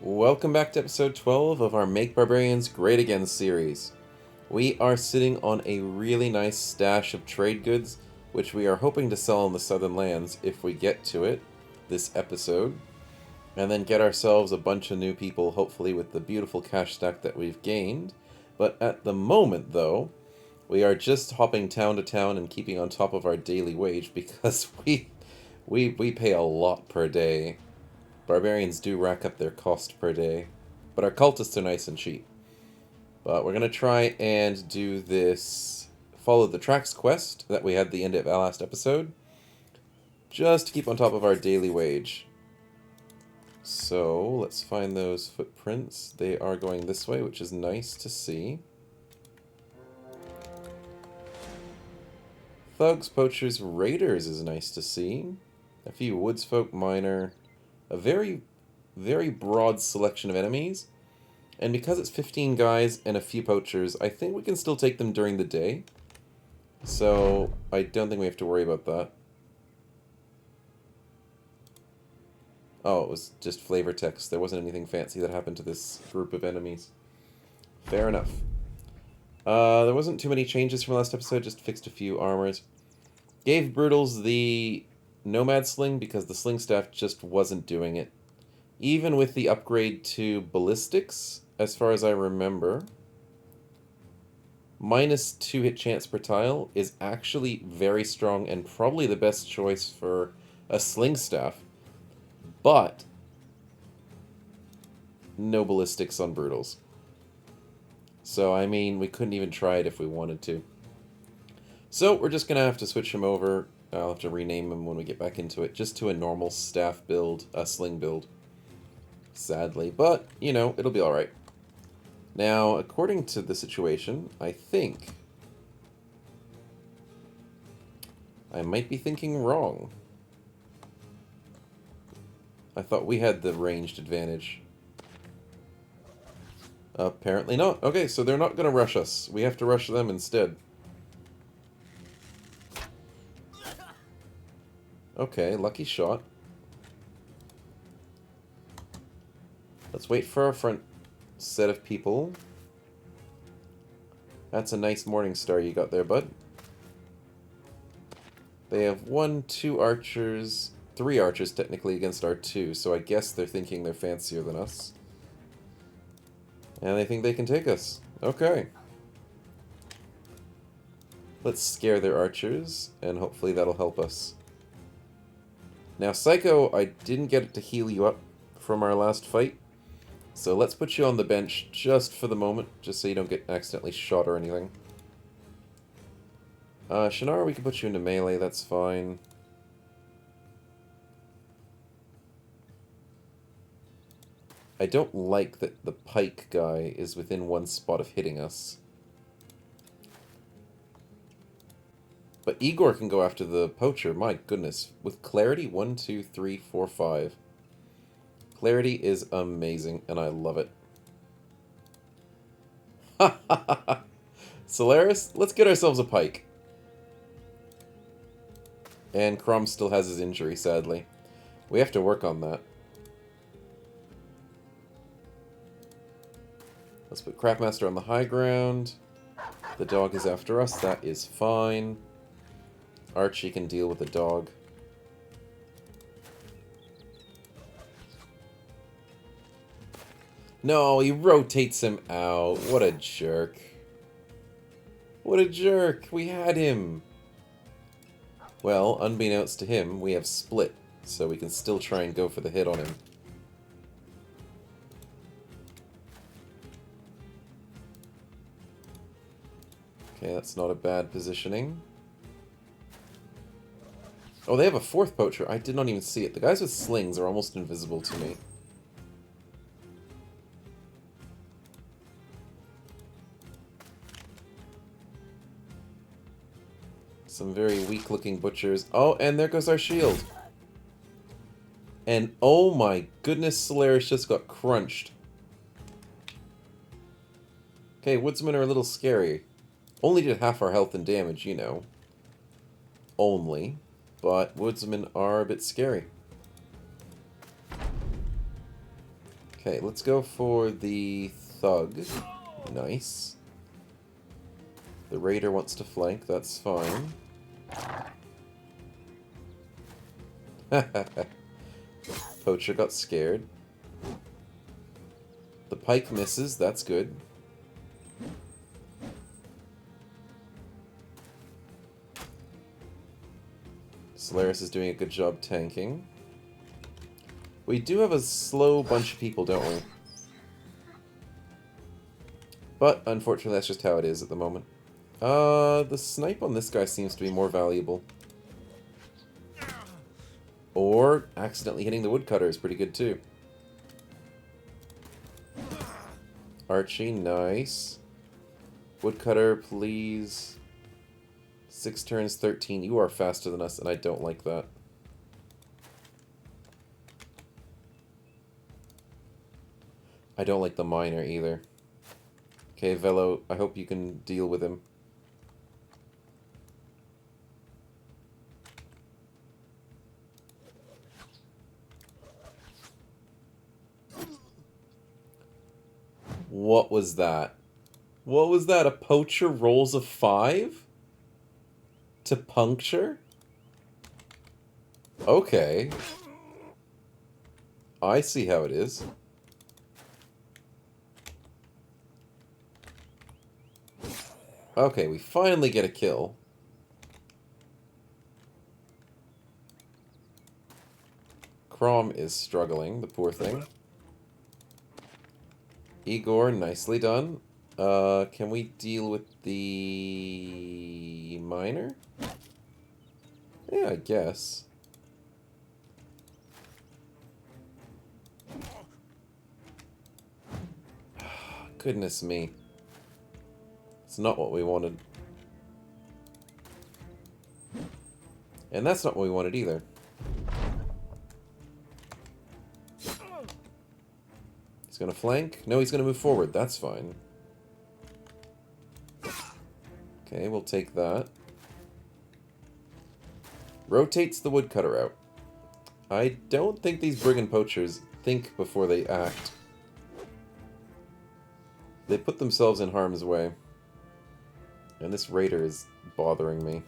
Welcome back to episode 12 of our Make Barbarians Great Again series. We are sitting on a really nice stash of trade goods, which we are hoping to sell in the Southern Lands if we get to it this episode, and then get ourselves a bunch of new people, hopefully with the beautiful cash stack that we've gained. But at the moment, though, we are just hopping town to town and keeping on top of our daily wage because we pay a lot per day. Barbarians do rack up their cost per day, but our cultists are nice and cheap. But we're going to try and do this follow the tracks quest that we had at the end of our last episode, just to keep on top of our daily wage. So let's find those footprints. They are going this way, which is nice to see. Thugs, poachers, raiders is nice to see. A few woodsfolk, miner. A very, very broad selection of enemies. And because it's 15 guys and a few poachers, I think we can still take them during the day. So I don't think we have to worry about that. Oh, it was just flavor text. There wasn't anything fancy that happened to this group of enemies. Fair enough. There wasn't too many changes from last episode, just fixed a few armors. Gave Brutals the Nomad Sling because the Sling Staff just wasn't doing it. Even with the upgrade to Ballistics, as far as I remember, minus 2 hit chance per tile is actually very strong and probably the best choice for a Sling Staff. But no Ballistics on Brutals. So, I mean, we couldn't even try it if we wanted to. So, we're just going to have to switch him over. I'll have to rename him when we get back into it, just to a normal staff build, a sling build. Sadly, but, you know, it'll be alright. Now, according to the situation, I think I might be thinking wrong. I thought we had the ranged advantage. Apparently not. Okay, so they're not going to rush us. We have to rush them instead. Okay, lucky shot. Let's wait for our front set of people. That's a nice morning star you got there, bud. They have 1, 2 archers, 3 archers technically against our 2, so I guess they're thinking they're fancier than us. And they think they can take us. Okay. Let's scare their archers, and hopefully that'll help us. Now, Psycho, I didn't get it to heal you up from our last fight. So let's put you on the bench just for the moment, just so you don't get accidentally shot or anything. Shannara, we can put you into melee, that's fine. I don't like that the pike guy is within 1 spot of hitting us. But Igor can go after the poacher, my goodness. With clarity, 1, 2, 3, 4, 5. Clarity is amazing, and I love it. Ha ha ha ha! Solaris, let's get ourselves a pike. And Crom still has his injury, sadly. We have to work on that. Let's put Craftmaster on the high ground. The dog is after us, that is fine. Archie can deal with the dog. No, he rotates him out. What a jerk. What a jerk. We had him. Well, unbeknownst to him, we have split, so we can still try and go for the hit on him. Okay, that's not a bad positioning. Oh, they have a 4th poacher. I did not even see it. The guys with slings are almost invisible to me. Some very weak-looking butchers. Oh, and there goes our shield. And oh my goodness, Solaris just got crunched. Okay, woodsmen are a little scary. Only did half our health and damage, you know. Only. But woodsmen are a bit scary. Okay, let's go for the thug. Nice. The raider wants to flank, that's fine. Poacher got scared. The pike misses, that's good. Solaris is doing a good job tanking. We do have a slow bunch of people, don't we? But, unfortunately, that's just how it is at the moment. The snipe on this guy seems to be more valuable. Or, accidentally hitting the woodcutter is pretty good, too. Archie, nice. Woodcutter, please. 6 turns, 13. You are faster than us, and I don't like that. I don't like the miner, either. Okay, Velo, I hope you can deal with him. What was that? What was that? A poacher rolls a 5? To puncture? Okay. I see how it is. Okay, we finally get a kill. Crom is struggling, the poor thing. Igor, nicely done. Can we deal with the miner? Yeah, I guess. Goodness me. It's not what we wanted. And that's not what we wanted either. He's gonna flank? No, he's gonna move forward. That's fine. Okay, we'll take that. Rotates the woodcutter out. I don't think these brigand poachers think before they act. They put themselves in harm's way. And this raider is bothering me.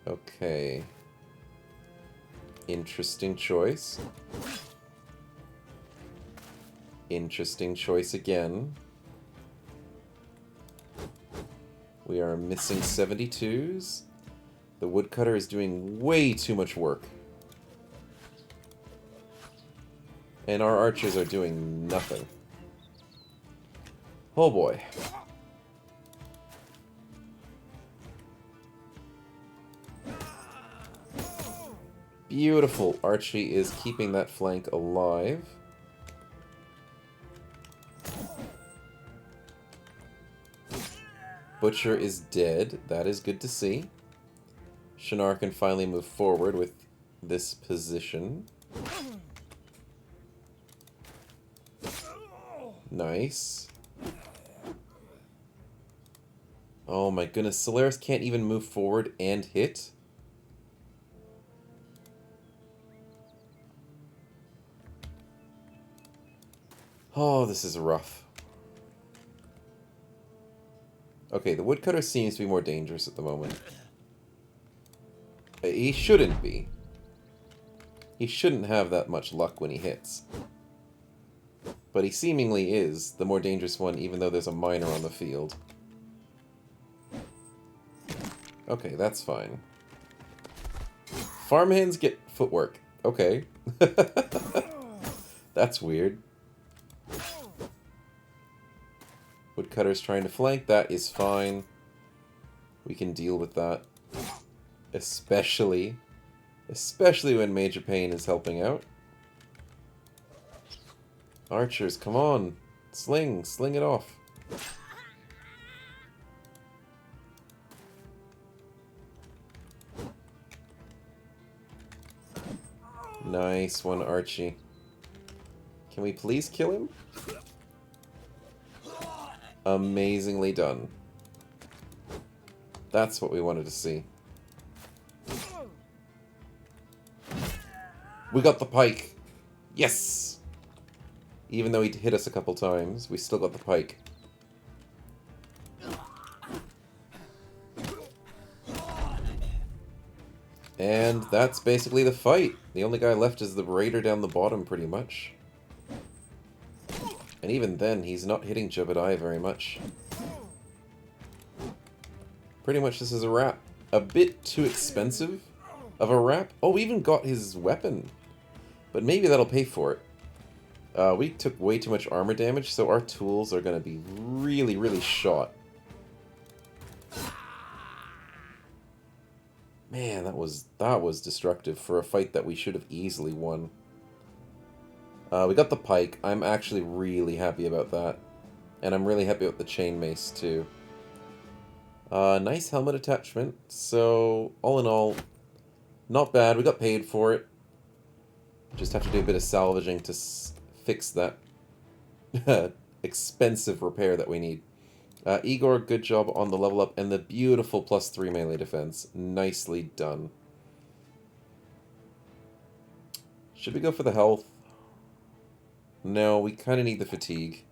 Okay. Interesting choice. Interesting choice again. We are missing 72s. The woodcutter is doing way too much work. And our archers are doing nothing. Oh boy. Beautiful. Archie is keeping that flank alive. Butcher is dead. That is good to see. Shannara can finally move forward with this position. Nice. Oh my goodness, Solaris can't even move forward and hit? Oh, this is rough. Okay, the woodcutter seems to be more dangerous at the moment. He shouldn't be. He shouldn't have that much luck when he hits. But he seemingly is the more dangerous one, even though there's a miner on the field. Okay, that's fine. Farmhands get footwork. Okay. That's weird. Woodcutter's trying to flank. That is fine. We can deal with that. Especially when Major Pain is helping out. Archers, come on. Sling it off. Nice one, Archie. Can we please kill him? Amazingly done. That's what we wanted to see. We got the pike! Yes! Even though he hit us a couple times, we still got the pike. And that's basically the fight. The only guy left is the raider down the bottom, pretty much. And even then, he's not hitting Jebediah very much. Pretty much this is a wrap. A bit too expensive of a wrap. Oh, we even got his weapon. But maybe that'll pay for it. We took way too much armor damage, so our tools are going to be really, really shot. Man, that was destructive for a fight that we should have easily won. We got the pike. I'm actually really happy about that. And I'm really happy with the chain mace, too. Nice helmet attachment. So, all in all, not bad. We got paid for it. Just have to do a bit of salvaging to fix that expensive repair that we need. Igor, good job on the level up and the beautiful +3 melee defense. Nicely done. Should we go for the health? No, we kind of need the fatigue.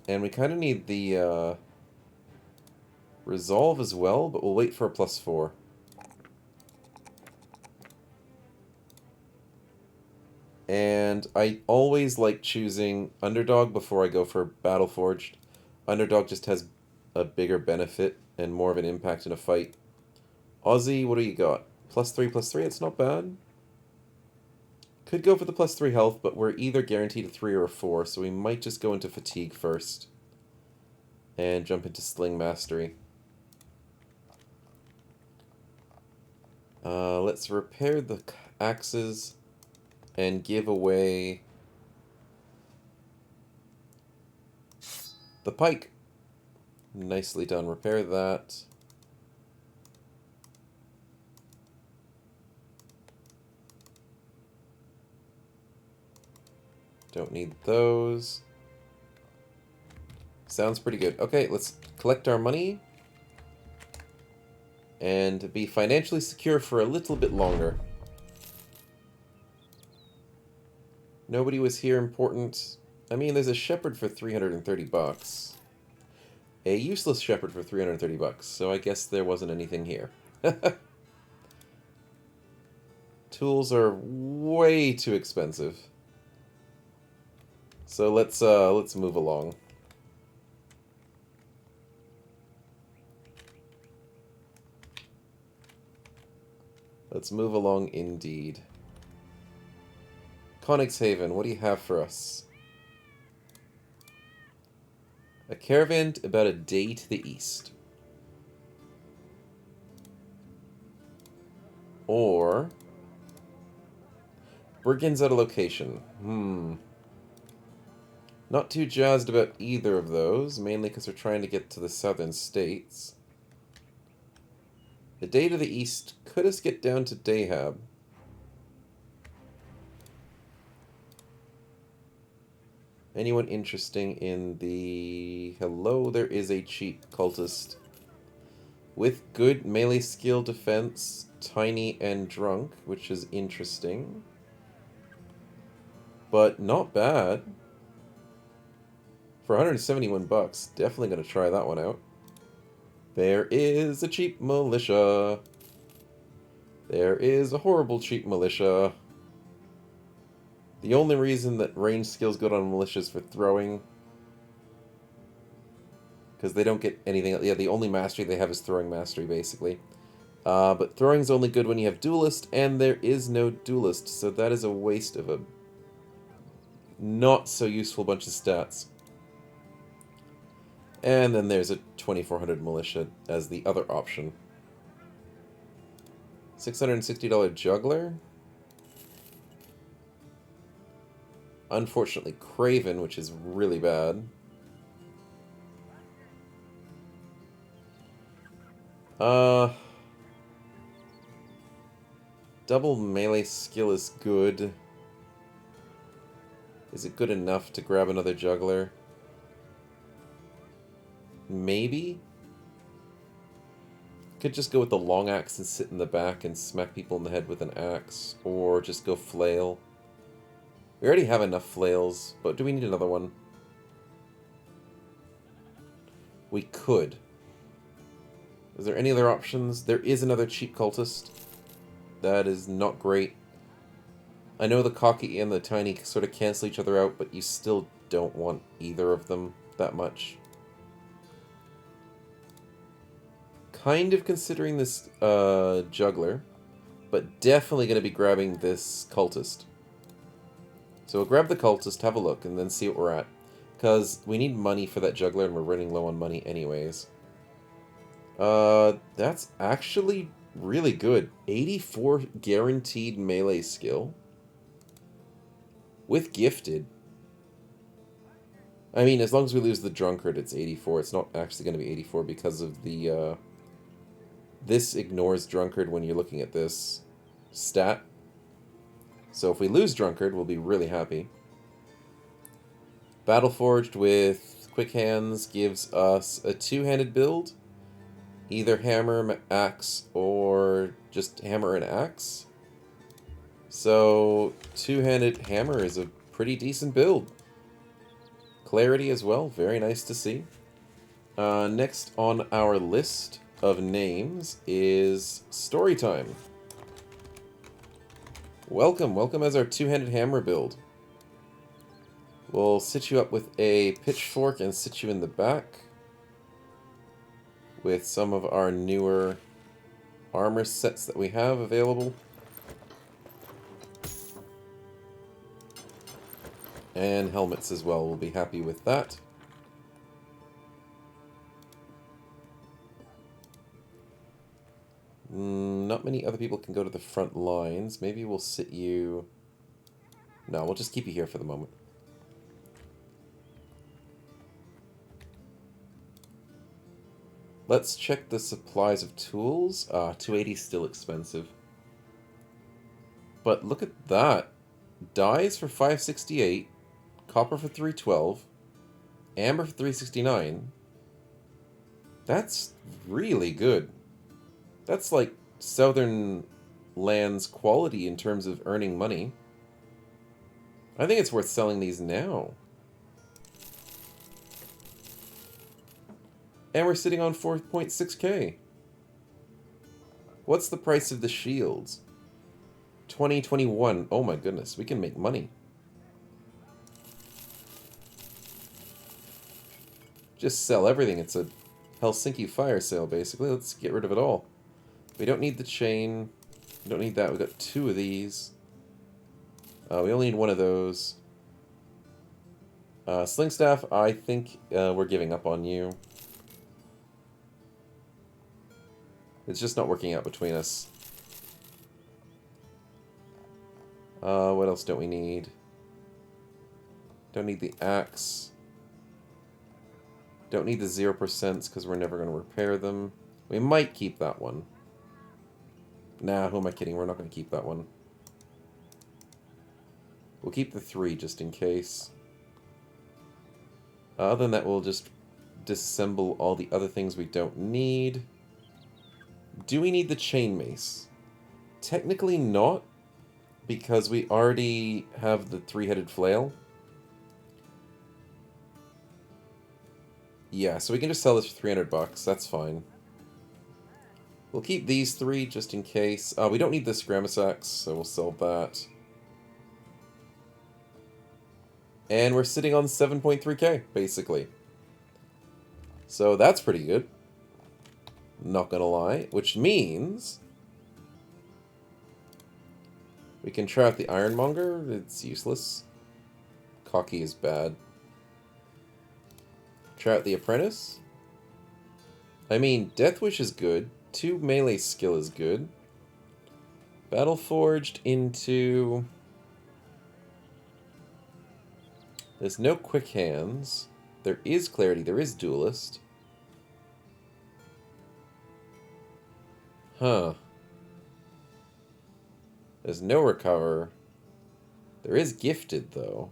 And we kind of need the resolve as well, but we'll wait for a +4. And I always like choosing Underdog before I go for Battleforged. Underdog just has a bigger benefit and more of an impact in a fight. Aussie, what do you got? +3/+3, it's not bad. Could go for the +3 health, but we're either guaranteed a 3 or a 4, so we might just go into Fatigue first. And jump into Sling Mastery. Let's repair the axes and give away the pike. Nicely done. Repair that. Don't need those. Sounds pretty good. Okay, let's collect our money and be financially secure for a little bit longer. Nobody was here important. I mean, there's a shepherd for 330 bucks. A useless shepherd for 330 bucks, so I guess there wasn't anything here. Tools are way too expensive. So let's move along. Let's move along indeed. Haven, what do you have for us? A caravan about a day to the east. Or brigands at a location. Not too jazzed about either of those, mainly because we're trying to get to the southern states. The day to the east could us get down to Dahab. Anyone interesting in the... Hello, there is a cheap cultist. With good melee skill defense, tiny and drunk, which is interesting. But not bad. For 171 bucks, definitely going to try that one out. There is a cheap militia. There is a horrible cheap militia. The only reason that range skills good on militias for throwing, because they don't get anything. Yeah, the only mastery they have is throwing mastery, basically. But throwing's only good when you have duelist, and there is no duelist, so that is a waste of a not so useful bunch of stats. And then there's a 2400 militia as the other option. $660 juggler. Unfortunately, Craven, which is really bad. Double melee skill is good. Is it good enough to grab another juggler? Maybe? could just go with the long axe and sit in the back and smack people in the head with an axe, or just go flail. We already have enough flails, but do we need another one? We could. Is there any other options? There is another cheap cultist. That is not great. I know the cocky and the tiny sort of cancel each other out, but you still don't want either of them that much. Kind of considering this juggler, but definitely going to be grabbing this cultist. So we'll grab the cultist, have a look, and then see what we're at. Because we need money for that juggler, and we're running low on money anyways. That's actually really good. 84 guaranteed melee skill. With gifted. I mean, as long as we lose the drunkard, it's 84. It's not actually going to be 84 because of the, this ignores drunkard when you're looking at this stat. So if we lose drunkard, we'll be really happy. Battleforged with quick hands gives us a two-handed build. Either hammer, axe, or just hammer and axe. So, two-handed hammer is a pretty decent build. Clarity as well, very nice to see. Next on our list of names is Storytime. Welcome as our two-handed hammer build. We'll sit you up with a pitchfork and sit you in the back with some of our newer armor sets that we have available. And helmets as well, we'll be happy with that. Not many other people can go to the front lines. Maybe we'll sit you... No, we'll just keep you here for the moment. Let's check the supplies of tools. 280 is still expensive. But look at that. Dyes for 568, copper for 312, amber for 369. That's really good. That's like Southern Lands quality in terms of earning money. I think it's worth selling these now. And we're sitting on 4.6k. What's the price of the shields? 2021. Oh my goodness, we can make money. Just sell everything. It's a Helsinki fire sale, basically. Let's get rid of it all. We don't need the chain. We don't need that. We got 2 of these. We only need 1 of those. Sling staff, I think we're giving up on you. It's just not working out between us. What else don't we need? Don't need the axe. Don't need the 0% because we're never going to repair them. We might keep that one. Nah, who am I kidding? We're not going to keep that one. We'll keep the 3 just in case. Other than that, we'll just disassemble all the other things we don't need. Do we need the chain mace? Technically not, because we already have the 3-headed flail. Yeah, so we can just sell this for 300 bucks. That's fine. We'll keep these 3 just in case. We don't need this Gramasax, so we'll sell that. And we're sitting on 7.3k, basically. So that's pretty good. Not gonna lie. Which means we can try out the Ironmonger. It's useless. Cocky is bad. Try out the Apprentice. I mean, Deathwish is good. 2 melee skill is good. Battleforged into... There's no quick hands. There is clarity. There is duelist. Huh. There's no recover. There is gifted, though.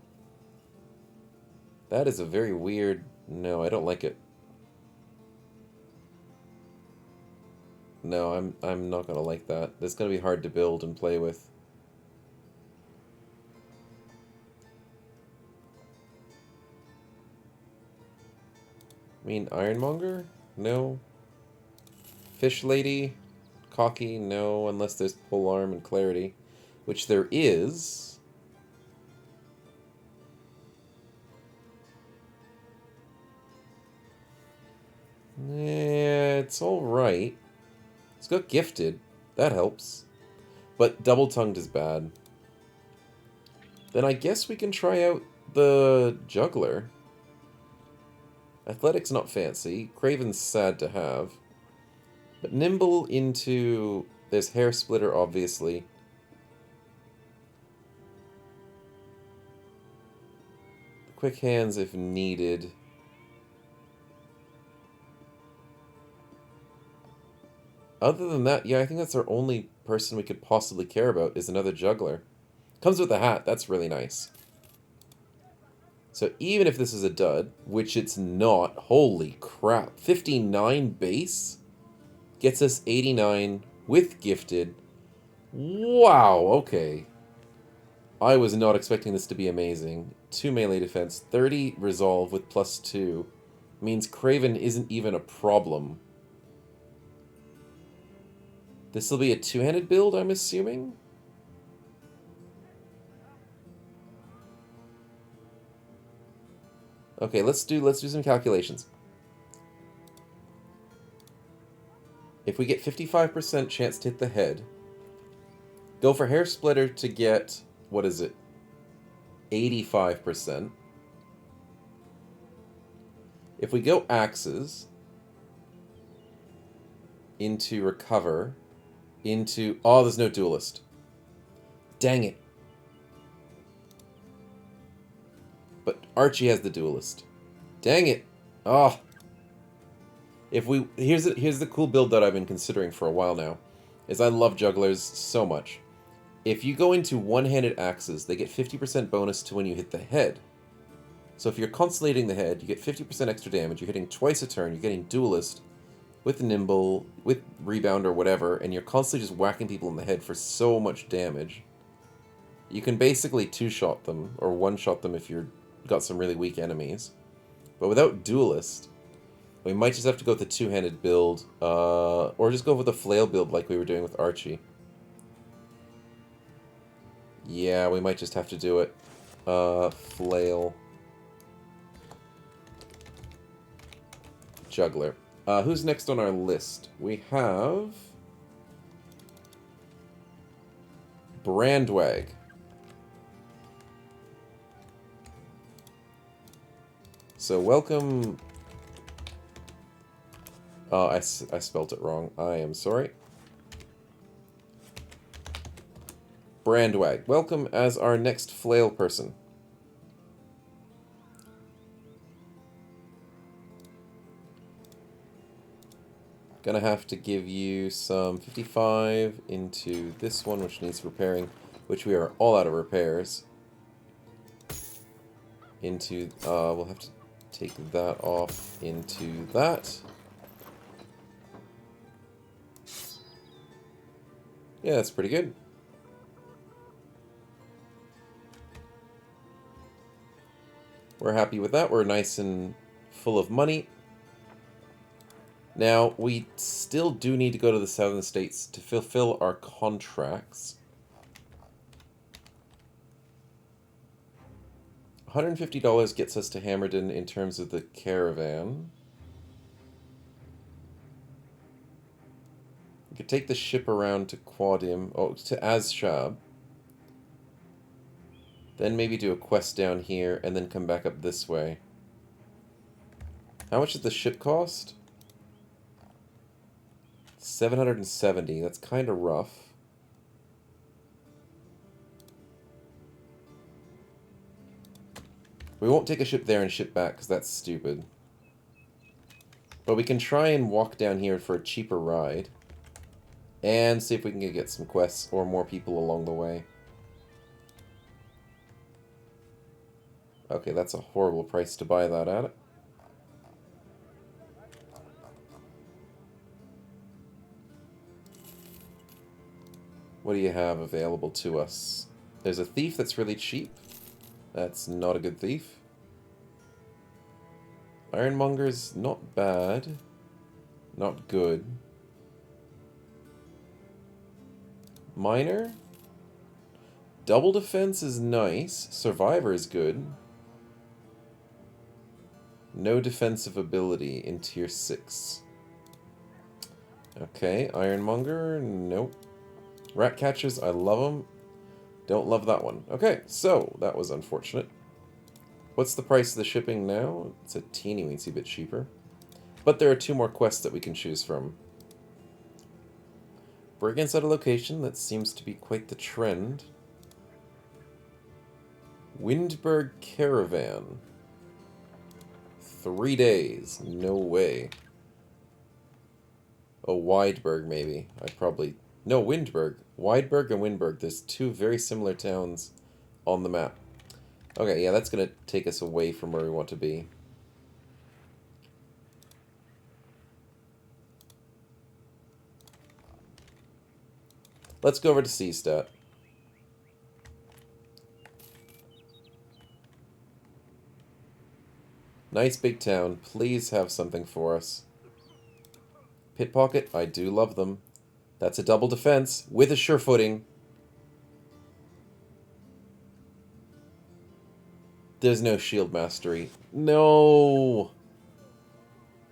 That is a very weird... No, I don't like it. No, I'm not gonna like that. It's gonna be hard to build and play with. I mean, Ironmonger? No. Fish Lady? Cocky? No, unless there's Polearm and Clarity. Which there is. Yeah, it's alright. It's got Gifted. That helps. But Double-Tongued is bad. Then I guess we can try out the Juggler. Athletic's not fancy. Craven's sad to have. But Nimble into... There's Hair Splitter, obviously. Quick Hands if needed. Other than that, yeah, I think that's our only person we could possibly care about is another Juggler. Comes with a hat. That's really nice. So even if this is a dud, which it's not, holy crap. 59 base gets us 89 with Gifted. Wow, okay. I was not expecting this to be amazing. 2 melee defense, 30 resolve with +2 means Craven isn't even a problem. This will be a two-handed build, I'm assuming? Okay, let's do some calculations. If we get 55% chance to hit the head, go for Hair Splitter to get, what is it, 85%. If we go Axes into Recover, into... Oh, there's no Duelist. Dang it. But Archie has the Duelist. Dang it. Oh. If we... Here's the cool build that I've been considering for a while now. Is I love Jugglers so much. If you go into one-handed Axes, they get 50% bonus to when you hit the head. So if you're constellating the head, you get 50% extra damage. You're hitting twice a turn. You're getting Duelist with Nimble, with Rebound or whatever, and you're constantly just whacking people in the head for so much damage. You can basically two-shot them, or one-shot them if you've got some really weak enemies. But without Duelist, we might just have to go with the two-handed build, or just go with the flail build like we were doing with Archie. Yeah, we might just have to do it. Flail. Juggler. Who's next on our list? We have... Brandwag. So welcome... Oh, I spelt it wrong. I am sorry. Brandwag. Welcome as our next flail person. Gonna have to give you some 55 into this one, which needs repairing, which we are all out of repairs. Into, we'll have to take that off into that. Yeah, that's pretty good. We're happy with that. We're nice and full of money. Now, we still do need to go to the southern states to fulfill our contracts. $150 gets us to Hammerden in terms of the caravan. We could take the ship around to Quadim, to Azshab. Then maybe do a quest down here, and then come back up this way. How much does the ship cost? 770. That's kind of rough. We won't take a ship there and ship back, because that's stupid. But we can try and walk down here for a cheaper ride. And see if we can get some quests or more people along the way. Okay, that's a horrible price to buy that at. What do you have available to us? There's a thief that's really cheap. That's not a good thief. Ironmonger's not bad. Not good. Miner? Double defense is nice. Survivor is good. No defensive ability in tier 6. Okay, Ironmonger, nope. Rat catchers, I love them. Don't love that one. Okay, so that was unfortunate. What's the price of the shipping now? It's a teeny-weensy bit cheaper. But there are 2 more quests that we can choose from. Brigands at a location, that seems to be quite the trend. Windberg Caravan. 3 days. No way. Oh, Wideberg, maybe. No, Windberg. Wideberg and Windberg. There's 2 very similar towns on the map. Okay, yeah, that's going to take us away from where we want to be. Let's go over to Seastat. Nice big town. Please have something for us. Pitpocket, I do love them. That's a double defense with a sure footing. There's no shield mastery. No!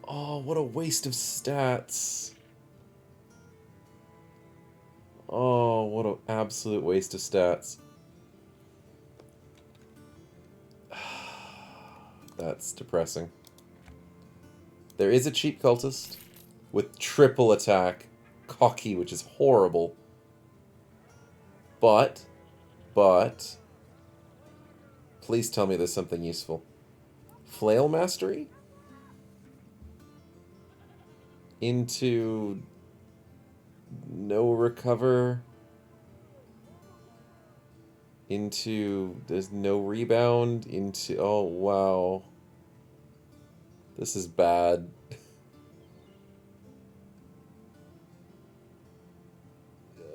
Oh, what a waste of stats. Oh, what an absolute waste of stats. That's depressing. There is a cheap cultist with triple attack. Cocky, which is horrible. But, please tell me there's something useful. Flail mastery? Into no recover. Into there's no rebound. Into, oh wow. This is bad.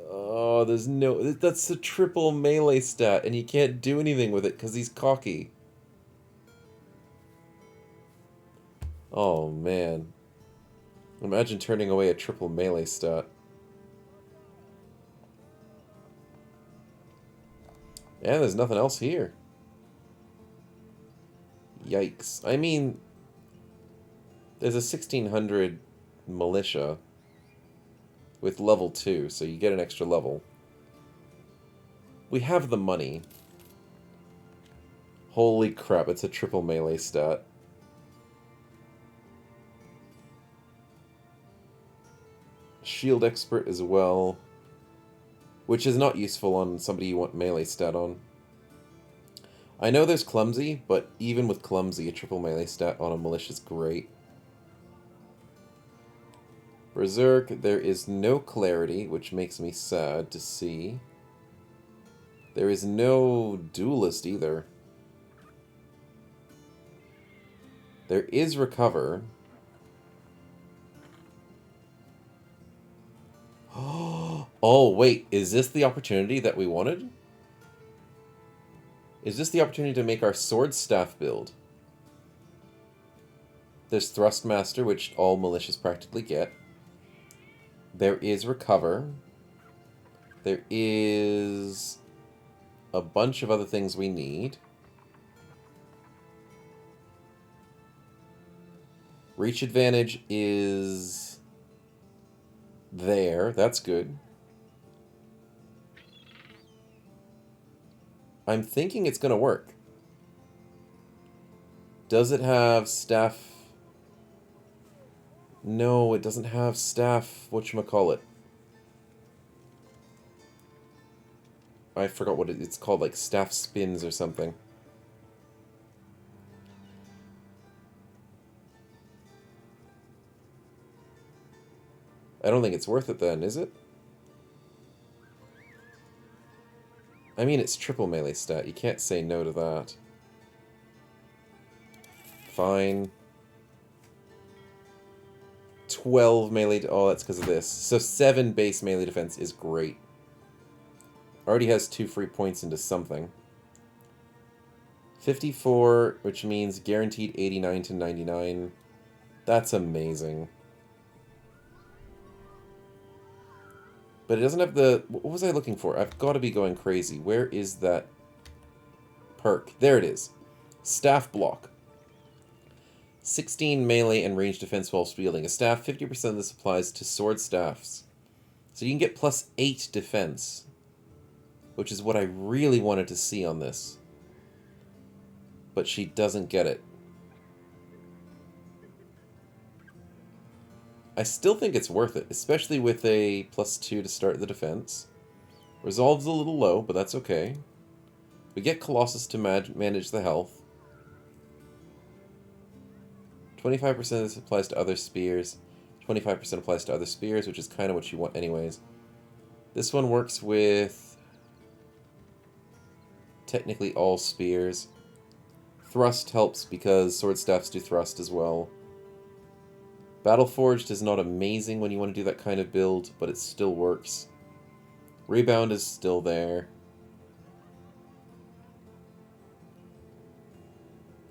Oh, there's no... That's a triple melee stat, and he can't do anything with it because he's cocky. Oh, man. Imagine turning away a triple melee stat. Yeah, there's nothing else here. Yikes. I mean, there's a 1600 militia with level 2, so you get an extra level. We have the money. Holy crap, it's a triple melee stat. Shield expert as well, which is not useful on somebody you want melee stat on. I know there's clumsy, but even with clumsy, a triple melee stat on a militia is great. Berserk, there is no clarity, which makes me sad to see. There is no duelist either. There is recover. Oh, wait, is this the opportunity that we wanted? Is this the opportunity to make our sword staff build? There's Thrustmaster, which all militias practically get. There is recover. There is a bunch of other things we need. Reach advantage is there. That's good. I'm thinking it's going to work. Does it have staff? No, it doesn't have staff. Whatchamacallit? I forgot what it's called, like staff spins or something. I don't think it's worth it then, is it? I mean, it's triple melee stat. You can't say no to that. Fine. 12 melee... Oh, that's because of this. So 7 base melee defense is great. Already has 2 free points into something. 54, which means guaranteed 89 to 99. That's amazing. But it doesn't have the... What was I looking for? I've got to be going crazy. Where is that perk? There it is. Staff block. 16 melee and range defense while wielding a staff. 50% of this applies to sword staffs. So you can get plus 8 defense. Which is what I really wanted to see on this. But she doesn't get it. I still think it's worth it, especially with a plus 2 to start the defense. Resolve's a little low, but that's okay. We get Colossus to manage the health. 25% of this applies to other spears. 25% applies to other spears, which is kind of what you want anyways. This one works with technically all spears. Thrust helps because sword staffs do thrust as well. Battleforged is not amazing when you want to do that kind of build, but it still works. Rebound is still there.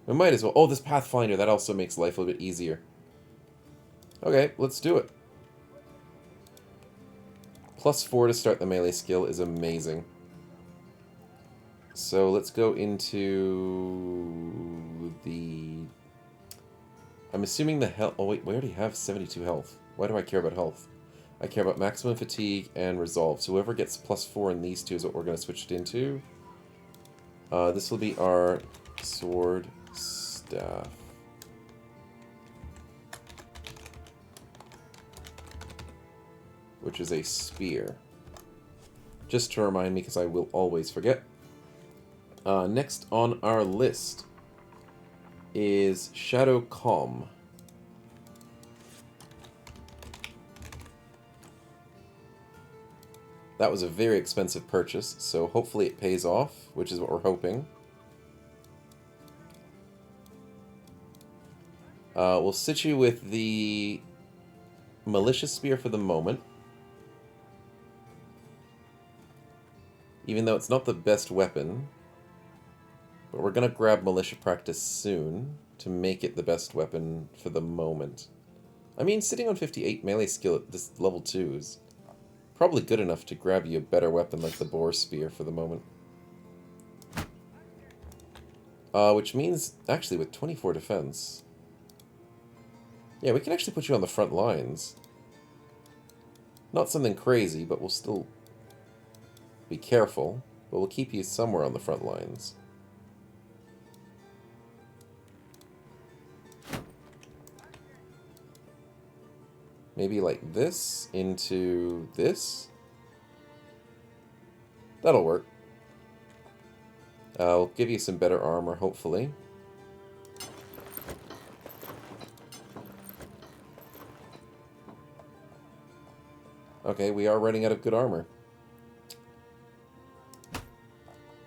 We might as well... Oh, this Pathfinder, that also makes life a little bit easier. Okay, let's do it. Plus 4 to start the melee skill is amazing. So let's go into the... I'm assuming the health... Oh wait, we already have 72 health. Why do I care about health? I care about maximum fatigue and resolve. So whoever gets plus 4 in these two is what we're going to switch it into. This will be our sword staff. Which is a spear. Just to remind me, because I will always forget. Next on our list is Shadow Calm. That was a very expensive purchase, so hopefully it pays off, which is what we're hoping. We'll sit you with the Malicious Spear for the moment. Even though it's not the best weapon. But we're going to grab Militia Practice soon to make it the best weapon for the moment. I mean, sitting on 58 melee skill at this level 2 is probably good enough to grab you a better weapon like the Boar Spear for the moment. Which means, actually, with 24 defense... Yeah, we can actually put you on the front lines. Not something crazy, but we'll still be careful. But we'll keep you somewhere on the front lines. Maybe like this into this. That'll work. I'll give you some better armor, hopefully. Okay, we are running out of good armor.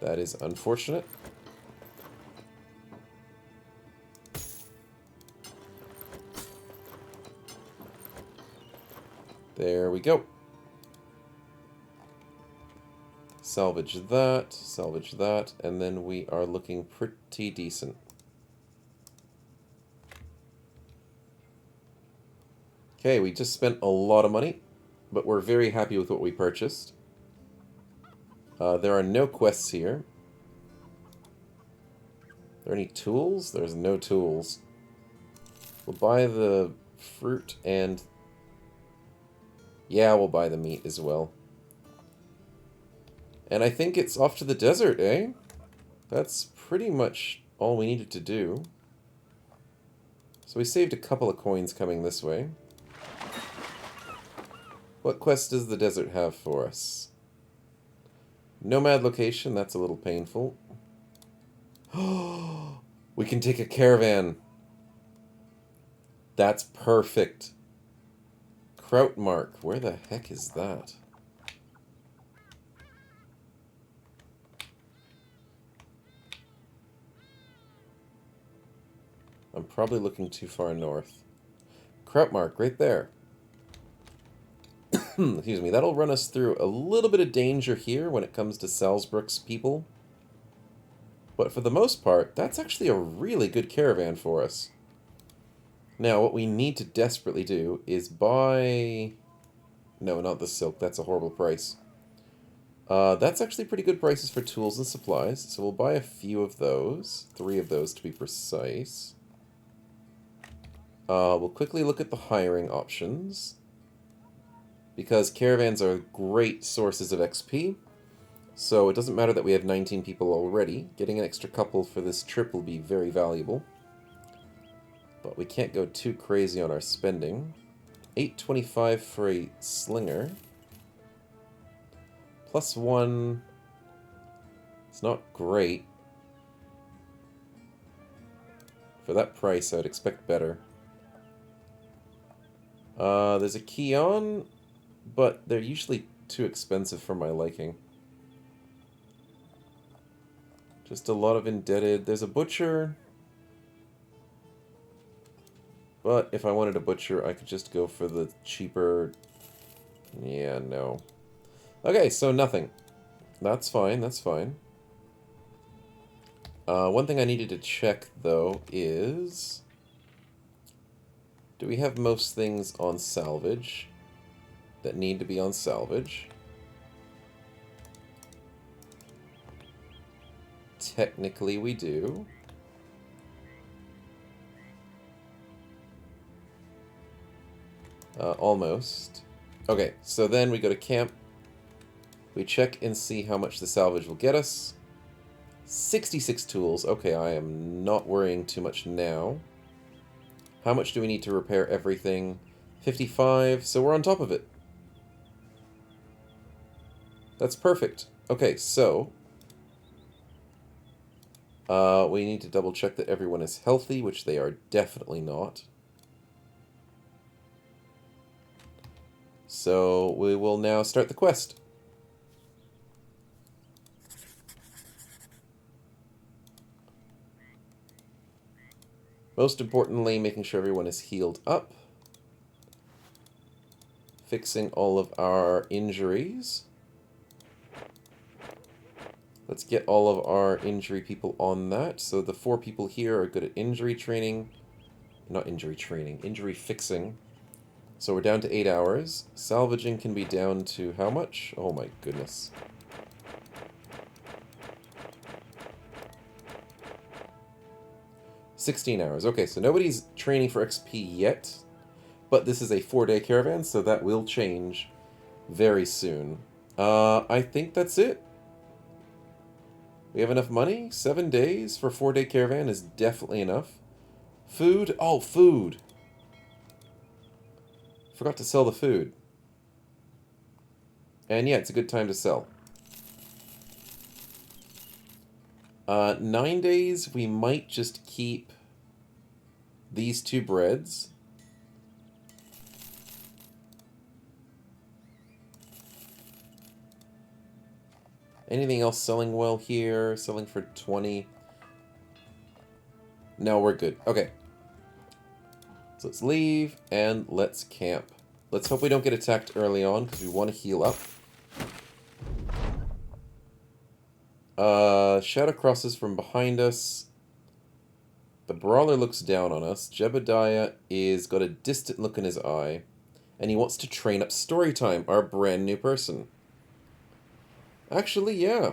That is unfortunate. There we go. Salvage that, and then we are looking pretty decent. Okay, we just spent a lot of money, but we're very happy with what we purchased. There are no quests here. Are there any tools? There's no tools. We'll buy the fruit and... Yeah, we'll buy the meat as well. And I think it's off to the desert, eh? That's pretty much all we needed to do. So we saved a couple of coins coming this way. What quest does the desert have for us? Nomad location, that's a little painful. We can take a caravan. That's perfect. Krautmark, where the heck is that? I'm probably looking too far north. Krautmark, right there. excuse me, that'll run us through a little bit of danger here when it comes to Salzburg's people. But for the most part, that's actually a really good caravan for us. Now, what we need to desperately do is buy... No, not the silk. That's a horrible price. That's actually pretty good prices for tools and supplies. So we'll buy a few of those. 3 of those to be precise. We'll quickly look at the hiring options. Because caravans are great sources of XP. So it doesn't matter that we have 19 people already. Getting an extra couple for this trip will be very valuable. But we can't go too crazy on our spending. 825 for a slinger. +1. It's not great. For that price, I'd expect better. There's a Keon, but they're usually too expensive for my liking. Just a lot of indebted. There's a butcher. But if I wanted a butcher, I could just go for the cheaper... Yeah, no. Okay, so nothing. That's fine, that's fine. One thing I needed to check, though, is... Do we have most things on salvage that need to be on salvage? Technically, we do. Almost. Okay, so then we go to camp. We check and see how much the salvage will get us. 66 tools. Okay, I am not worrying too much now. How much do we need to repair everything? 55, so we're on top of it. That's perfect. Okay, so... we need to double check that everyone is healthy, which they are definitely not. So we will now start the quest. Most importantly, making sure everyone is healed up. Fixing all of our injuries. Let's get all of our injury people on that. So the 4 people here are good at injury training. Not injury training, injury fixing. So we're down to 8 hours. Salvaging can be down to how much? Oh my goodness. $16 hours. Okay, so nobody's training for XP yet. But this is a 4-day caravan, so that will change very soon. I think that's it. We have enough money? 7 days for a 4-day caravan is definitely enough. Food? Oh, food! Forgot to sell the food. And yeah, it's a good time to sell. 9 days, we might just keep these 2 breads. Anything else selling well here? Selling for 20. No, we're good. Okay. So let's leave and let's camp. Let's hope we don't get attacked early on because we want to heal up. Shadow crosses from behind us. The Brawler looks down on us. Jebediah is got a distant look in his eye. And he wants to train up Storytime, our brand new person. Actually, yeah.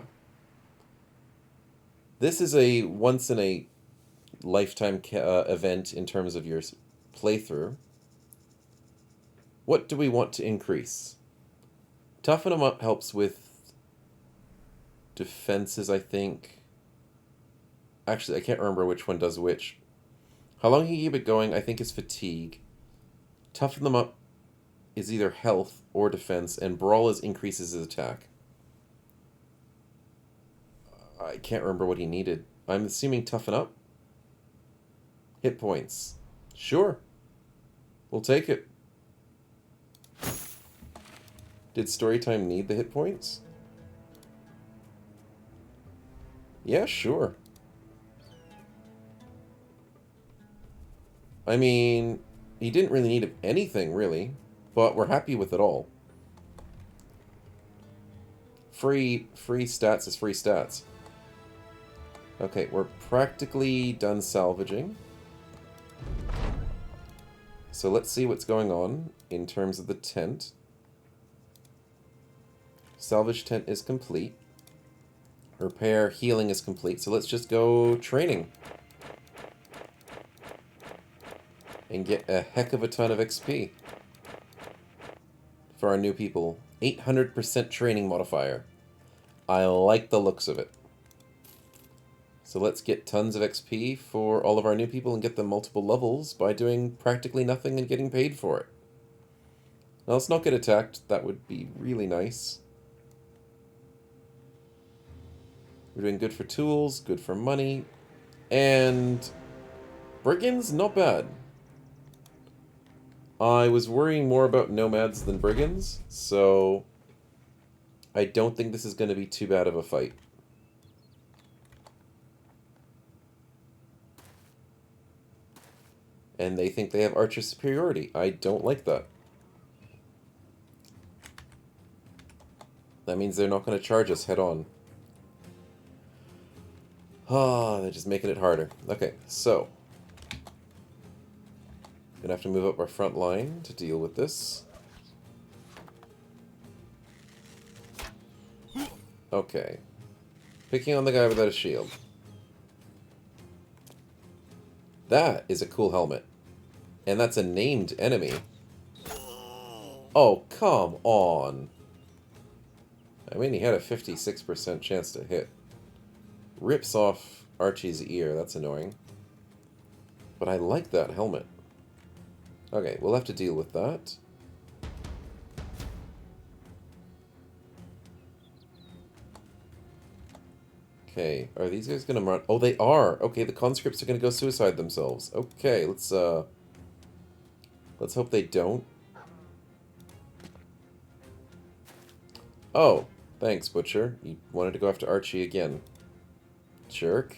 This is a once-in-a-lifetime event in terms of your playthrough. What do we want to increase? Toughen them up helps with defenses, I think. Actually, I can't remember which one does which. How long you keep it going, I think, is fatigue. Toughen them up is either health or defense, and Brawl increases his attack. I can't remember what he needed. I'm assuming toughen up? Hit points. Sure. We'll take it. Did Storytime need the hit points? Yeah, sure. I mean, he didn't really need anything, really. But we're happy with it all. free stats is free stats. Okay, we're practically done salvaging. So let's see what's going on in terms of the tent. Salvage tent is complete. Repair, healing is complete. So let's just go training. And get a heck of a ton of XP. For our new people. 800% training modifier. I like the looks of it. So let's get tons of XP for all of our new people and get them multiple levels by doing practically nothing and getting paid for it. Now let's not get attacked. That would be really nice. We're doing good for tools, good for money, and brigands, not bad. I was worrying more about nomads than brigands, so I don't think this is going to be too bad of a fight. And they think they have archer superiority. I don't like that. That means they're not going to charge us head on. Ah, they're just making it harder. Okay, so gonna have to move up our front line to deal with this. Okay. Picking on the guy without a shield. That is a cool helmet. And that's a named enemy. Oh, come on. I mean, he had a 56% chance to hit. Rips off Archie's ear. That's annoying. But I like that helmet. Okay, we'll have to deal with that. Okay, are these guys gonna run? Oh, they are! Okay, the conscripts are gonna go suicide themselves. Okay, let's hope they don't. Oh, thanks, Butcher. You wanted to go after Archie again. Jerk.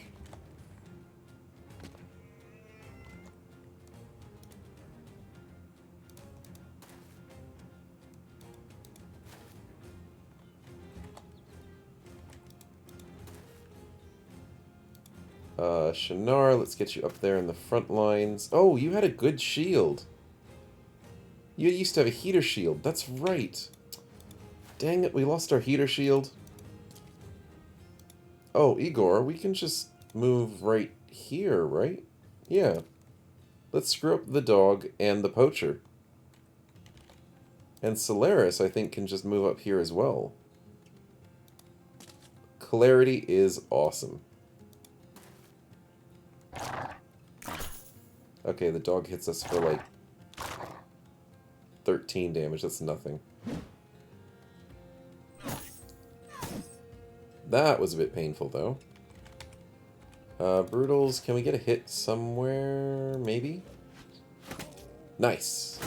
Shannara, let's get you up there in the front lines. Oh, you had a good shield. You used to have a heater shield. That's right. Dang it, we lost our heater shield. Oh, Igor, we can just move right here, right? Yeah. Let's screw up the dog and the poacher. And Solaris, I think, can just move up here as well. Clarity is awesome. Okay, the dog hits us for like 13 damage. That's nothing. That was a bit painful, though. Brutals, can we get a hit somewhere? Maybe? Nice.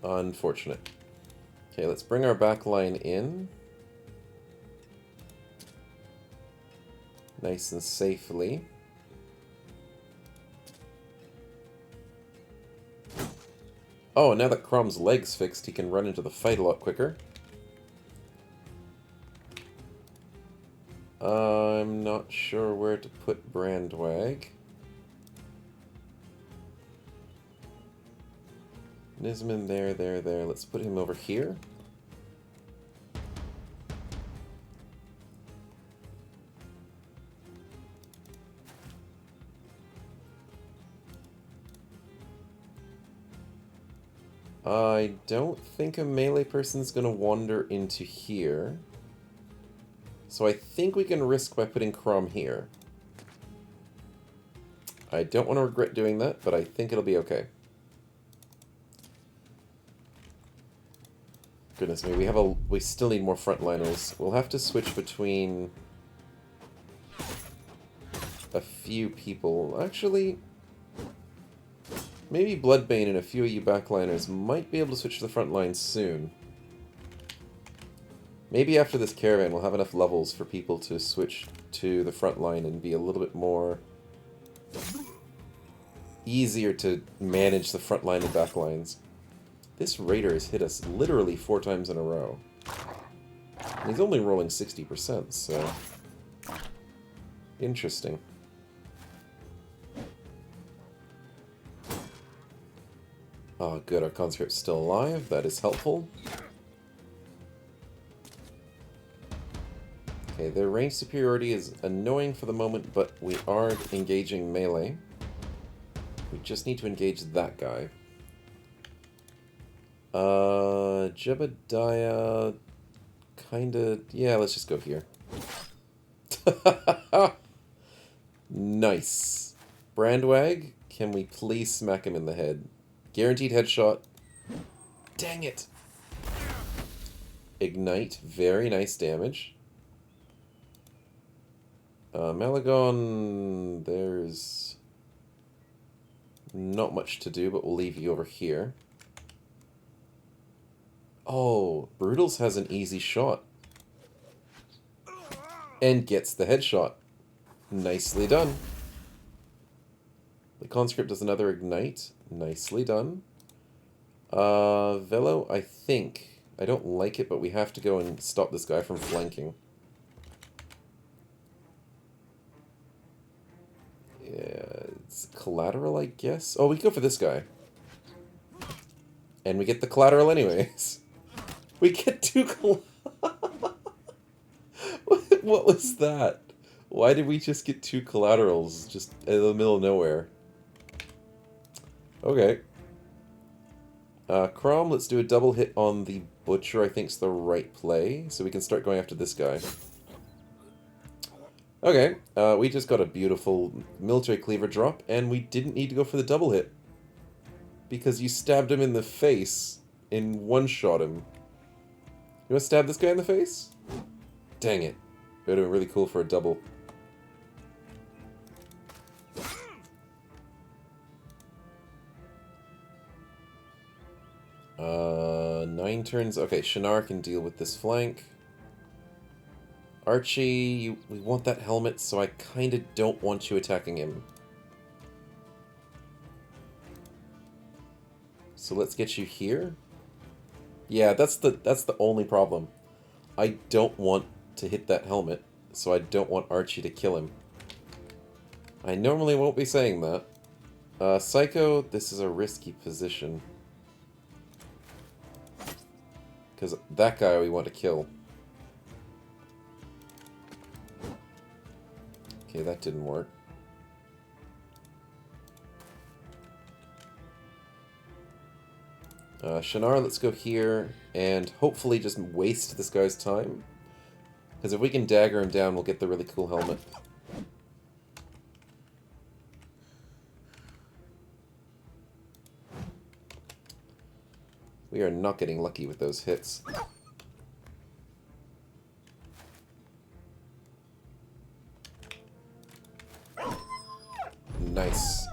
Unfortunate. Okay, let's bring our back line in. Nice and safely. Oh, now that Crom's leg's fixed, he can run into the fight a lot quicker. I'm not sure where to put Brandwag. Nisman, there. Let's put him over here. I don't think a melee person's gonna wander into here. So I think we can risk by putting Crom here. I don't want to regret doing that, but I think it'll be okay. Goodness me, we still need more frontliners. We'll have to switch between a few people. Actually, maybe Bloodbane and a few of you backliners might be able to switch to the front lines soon. Maybe after this caravan we'll have enough levels for people to switch to the front line and be a little bit more easier to manage the front line and back lines. This raider has hit us literally 4 times in a row. And he's only rolling 60%, so... Interesting. Oh, good, our conscript's still alive. That is helpful. Okay, their range superiority is annoying for the moment, but we are engaging melee. We just need to engage that guy. Jebediah... Kinda... Yeah, let's just go here. Nice. Brandwag, can we please smack him in the head? Guaranteed headshot. Dang it! Ignite, very nice damage. Malagon, there's not much to do, but we'll leave you over here. Oh, Brutals has an easy shot. And gets the headshot. Nicely done. The conscript does another ignite. Nicely done. Velo, I think. I don't like it, but we have to go and stop this guy from flanking. Yeah, it's collateral, I guess. Oh, we go for this guy. And we get the collateral anyways. We get 2 What was that? Why did we just get 2 collaterals just in the middle of nowhere? Okay. Crom, let's do a double hit on the Butcher, I think's the right play. So we can start going after this guy. Okay, we just got a beautiful military cleaver drop, and we didn't need to go for the double hit. Because you stabbed him in the face and one-shot him. You want to stab this guy in the face? Dang it. It would have been really cool for a double. Nine turns. Okay, Shannara can deal with this flank. Archie, we want that helmet, so I kind of don't want you attacking him. So let's get you here. Yeah, that's the only problem. I don't want to hit that helmet, so I don't want Archie to kill him. I normally won't be saying that. Psycho, this is a risky position. Because that guy we want to kill. Okay, that didn't work. Shannara, let's go here and hopefully just waste this guy's time. Because if we can dagger him down, we'll get the really cool helmet. We are not getting lucky with those hits. Nice.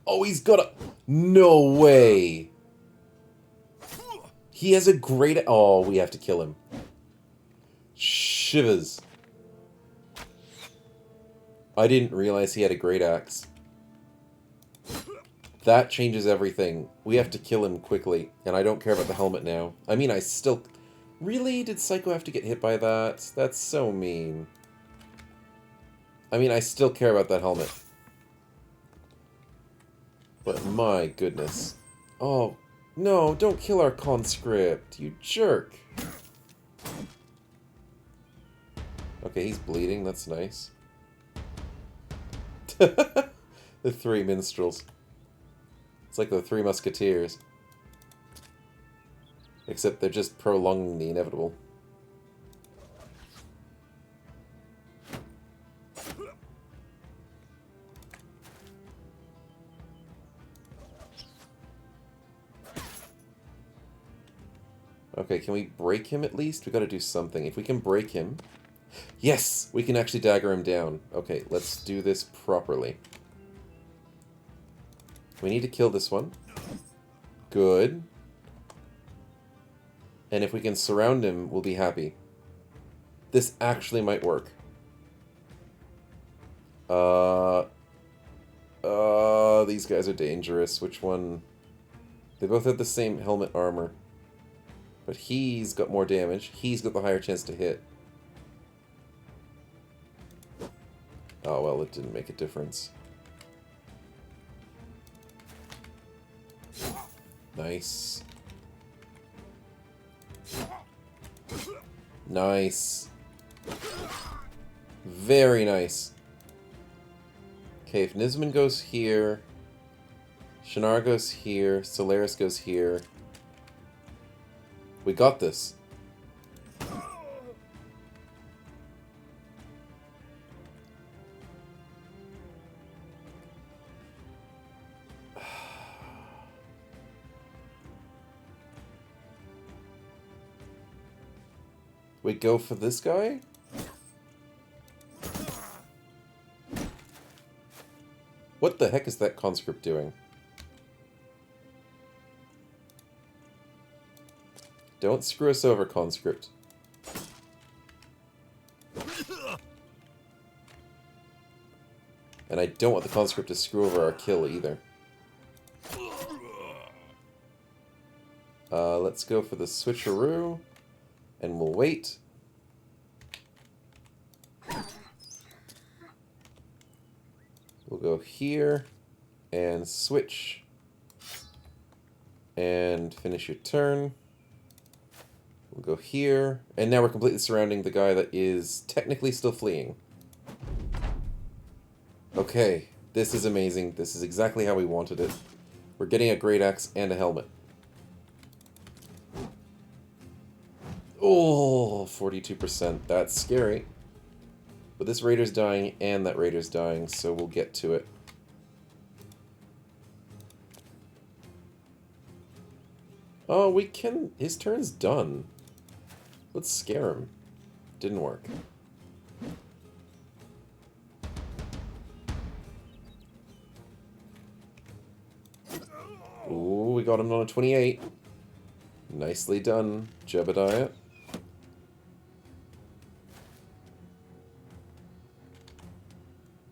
Oh, he's got a... No way! He has a great... Oh, we have to kill him. Shivers. I didn't realize he had a great axe. That changes everything. We have to kill him quickly, and I don't care about the helmet now. I mean, I still... Really? Did Psycho have to get hit by that? That's so mean. I mean, I still care about that helmet. But my goodness. Oh, no, don't kill our conscript, you jerk. Okay, he's bleeding, that's nice. The 3 minstrels. It's like the 3 musketeers. Except they're just prolonging the inevitable. Okay, can we break him at least? We gotta do something. If we can break him... Yes! We can actually dagger him down. Okay, let's do this properly. We need to kill this one. Good. And if we can surround him, we'll be happy. This actually might work. These guys are dangerous. Which one? They both have the same helmet armor. But he's got more damage. He's got the higher chance to hit. Oh, well, it didn't make a difference. Nice. Nice. Very nice. Okay, if Nisman goes here, Shannara goes here, Solaris goes here. We got this. We go for this guy? What the heck is that conscript doing? Don't screw us over, conscript. And I don't want the conscript to screw over our kill either. Let's go for the switcheroo. And we'll wait. We'll go here and switch. And finish your turn. We'll go here. And now we're completely surrounding the guy that is technically still fleeing. Okay, this is amazing. This is exactly how we wanted it. We're getting a great axe and a helmet. Oh, 42%. That's scary. But this raider's dying and that raider's dying, so we'll get to it. Oh, we can... His turn's done. Let's scare him. Didn't work. Ooh, we got him on a 28. Nicely done, Jebediah.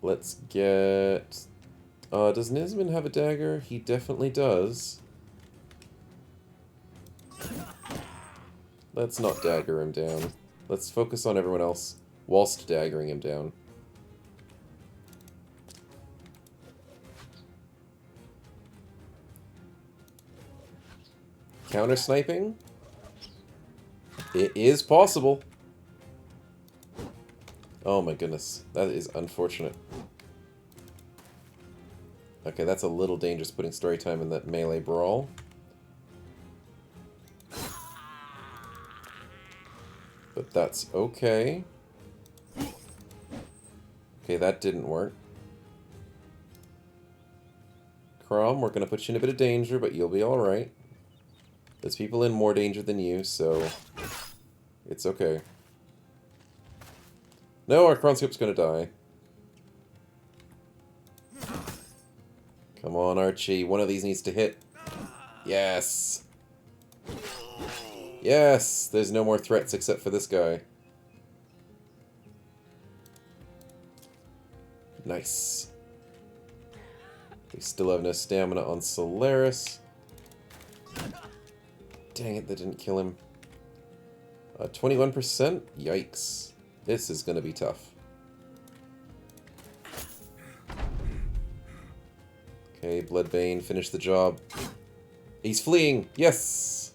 Let's get... does Nisman have a dagger? He definitely does. Let's not dagger him down. Let's focus on everyone else whilst daggering him down. Counter sniping? It is possible. Oh my goodness, that is unfortunate. Okay, that's a little dangerous putting story time in that melee brawl. But that's okay. Okay, that didn't work. Crom, we're gonna put you in a bit of danger, but you'll be alright. There's people in more danger than you, so it's okay. No, our conscript's gonna die. Come on, Archie. One of these needs to hit. Yes! Yes! There's no more threats except for this guy. Nice. We still have no stamina on Solaris. Dang it, that didn't kill him. 21%? Yikes. This is gonna be tough. Okay, Bloodbane, finish the job. He's fleeing! Yes!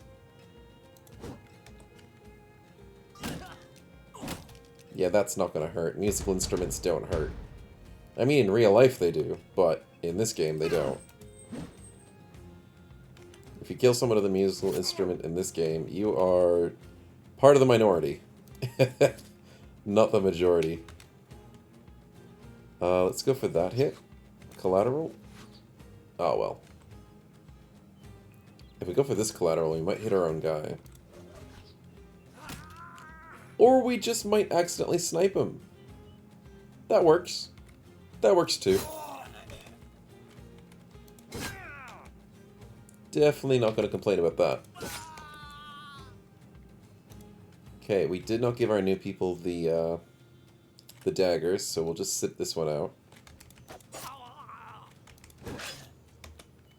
Yeah, that's not gonna hurt. Musical instruments don't hurt. I mean, in real life they do, but in this game they don't. If you kill someone with a musical instrument in this game, you are part of the minority. Not the majority. Let's go for that hit. Collateral. Oh, well. If we go for this collateral, we might hit our own guy. Or we just might accidentally snipe him. That works. That works too. Definitely not going to complain about that. Okay, we did not give our new people the daggers, so we'll just sit this one out.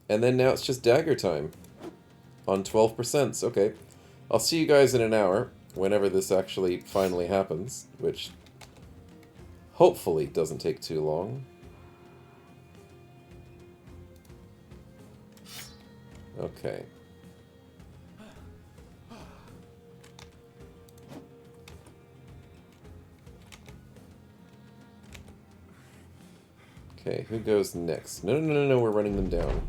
And then now it's just dagger time. On 12%. Okay. I'll see you guys in an hour, whenever this actually finally happens, which hopefully doesn't take too long. Okay. Okay, who goes next? No, no, no, no, no, we're running them down.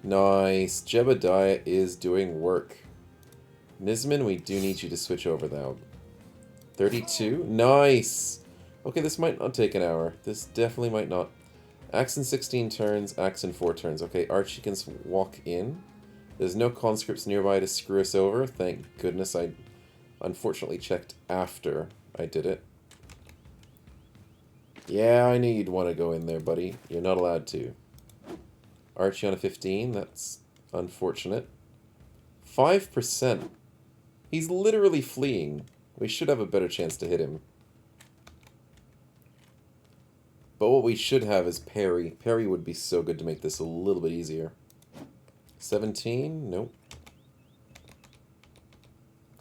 Nice. Jebediah is doing work. Nisman, we do need you to switch over now. 32? Nice! Okay, this might not take an hour. This definitely might not. Axe in 16 turns, axe in 4 turns. Okay, Archie can walk in. There's no conscripts nearby to screw us over. Thank goodness I unfortunately checked after I did it. Yeah, I knew you'd want to go in there, buddy. You're not allowed to. Archie on a 15, that's unfortunate. 5%. He's literally fleeing. We should have a better chance to hit him. But what we should have is parry. Parry would be so good to make this a little bit easier. 17? Nope.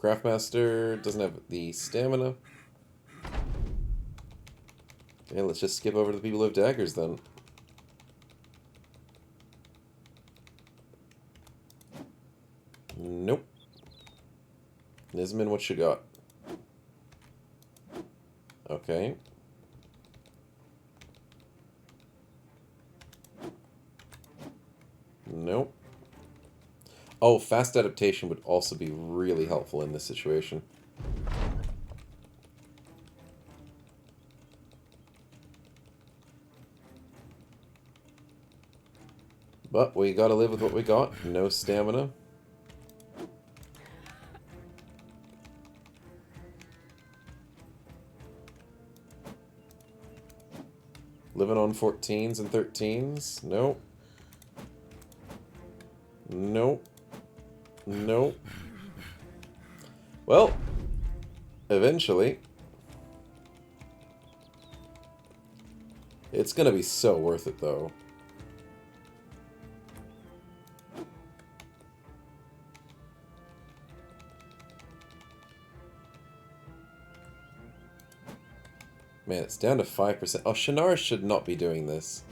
Craftmaster doesn't have the stamina. Okay, let's just skip over to the people who have daggers then. Nope. Nisman, what you got? Okay. Nope. Oh, fast adaptation would also be really helpful in this situation. But we gotta live with what we got. No stamina. Living on 14s and 13s. Nope. Nope. Nope. Well, eventually, it's gonna be so worth it, though. Man, it's down to 5%. Oh, Shannara should not be doing this.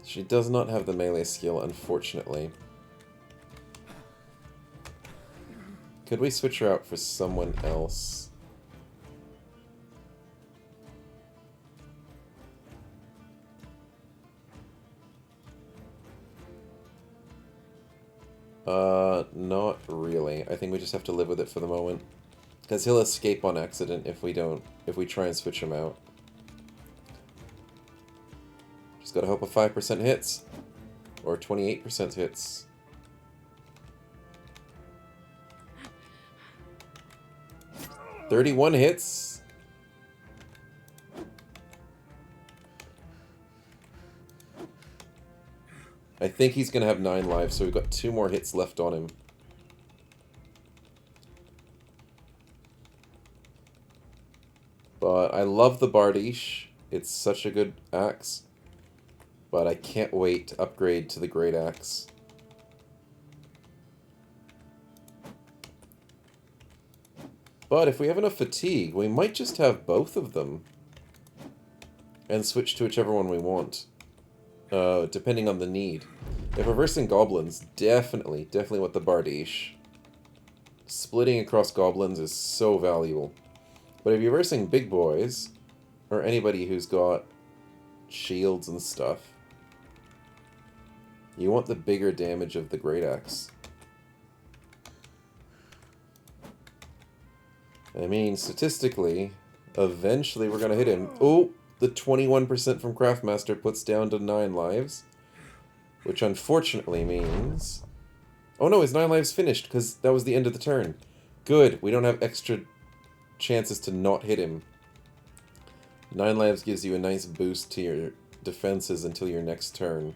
She does not have the melee skill, unfortunately. Could we switch her out for someone else? Not really. I think we just have to live with it for the moment. Because he'll escape on accident if we try and switch him out. Just gotta hope a 5% hits. Or 28% hits. "31 hits. I think he's gonna have 9 lives, so we've got 2 more hits left on him. But I love the Bardiche. It's such a good axe. But I can't wait to upgrade to the Great Axe. But if we have enough fatigue, we might just have both of them. And switch to whichever one we want. Depending on the need. If we're versing goblins, definitely want the Bardiche. Splitting across goblins is so valuable. But if you're versing big boys, or anybody who's got shields and stuff, you want the bigger damage of the Great Axe. I mean, statistically, eventually we're going to hit him. Oh, the 21% from Craftmaster puts down to 9 lives. Which unfortunately means... Oh no, his 9 lives finished, because that was the end of the turn. Good, we don't have extra chances to not hit him. 9 lives gives you a nice boost to your defenses until your next turn.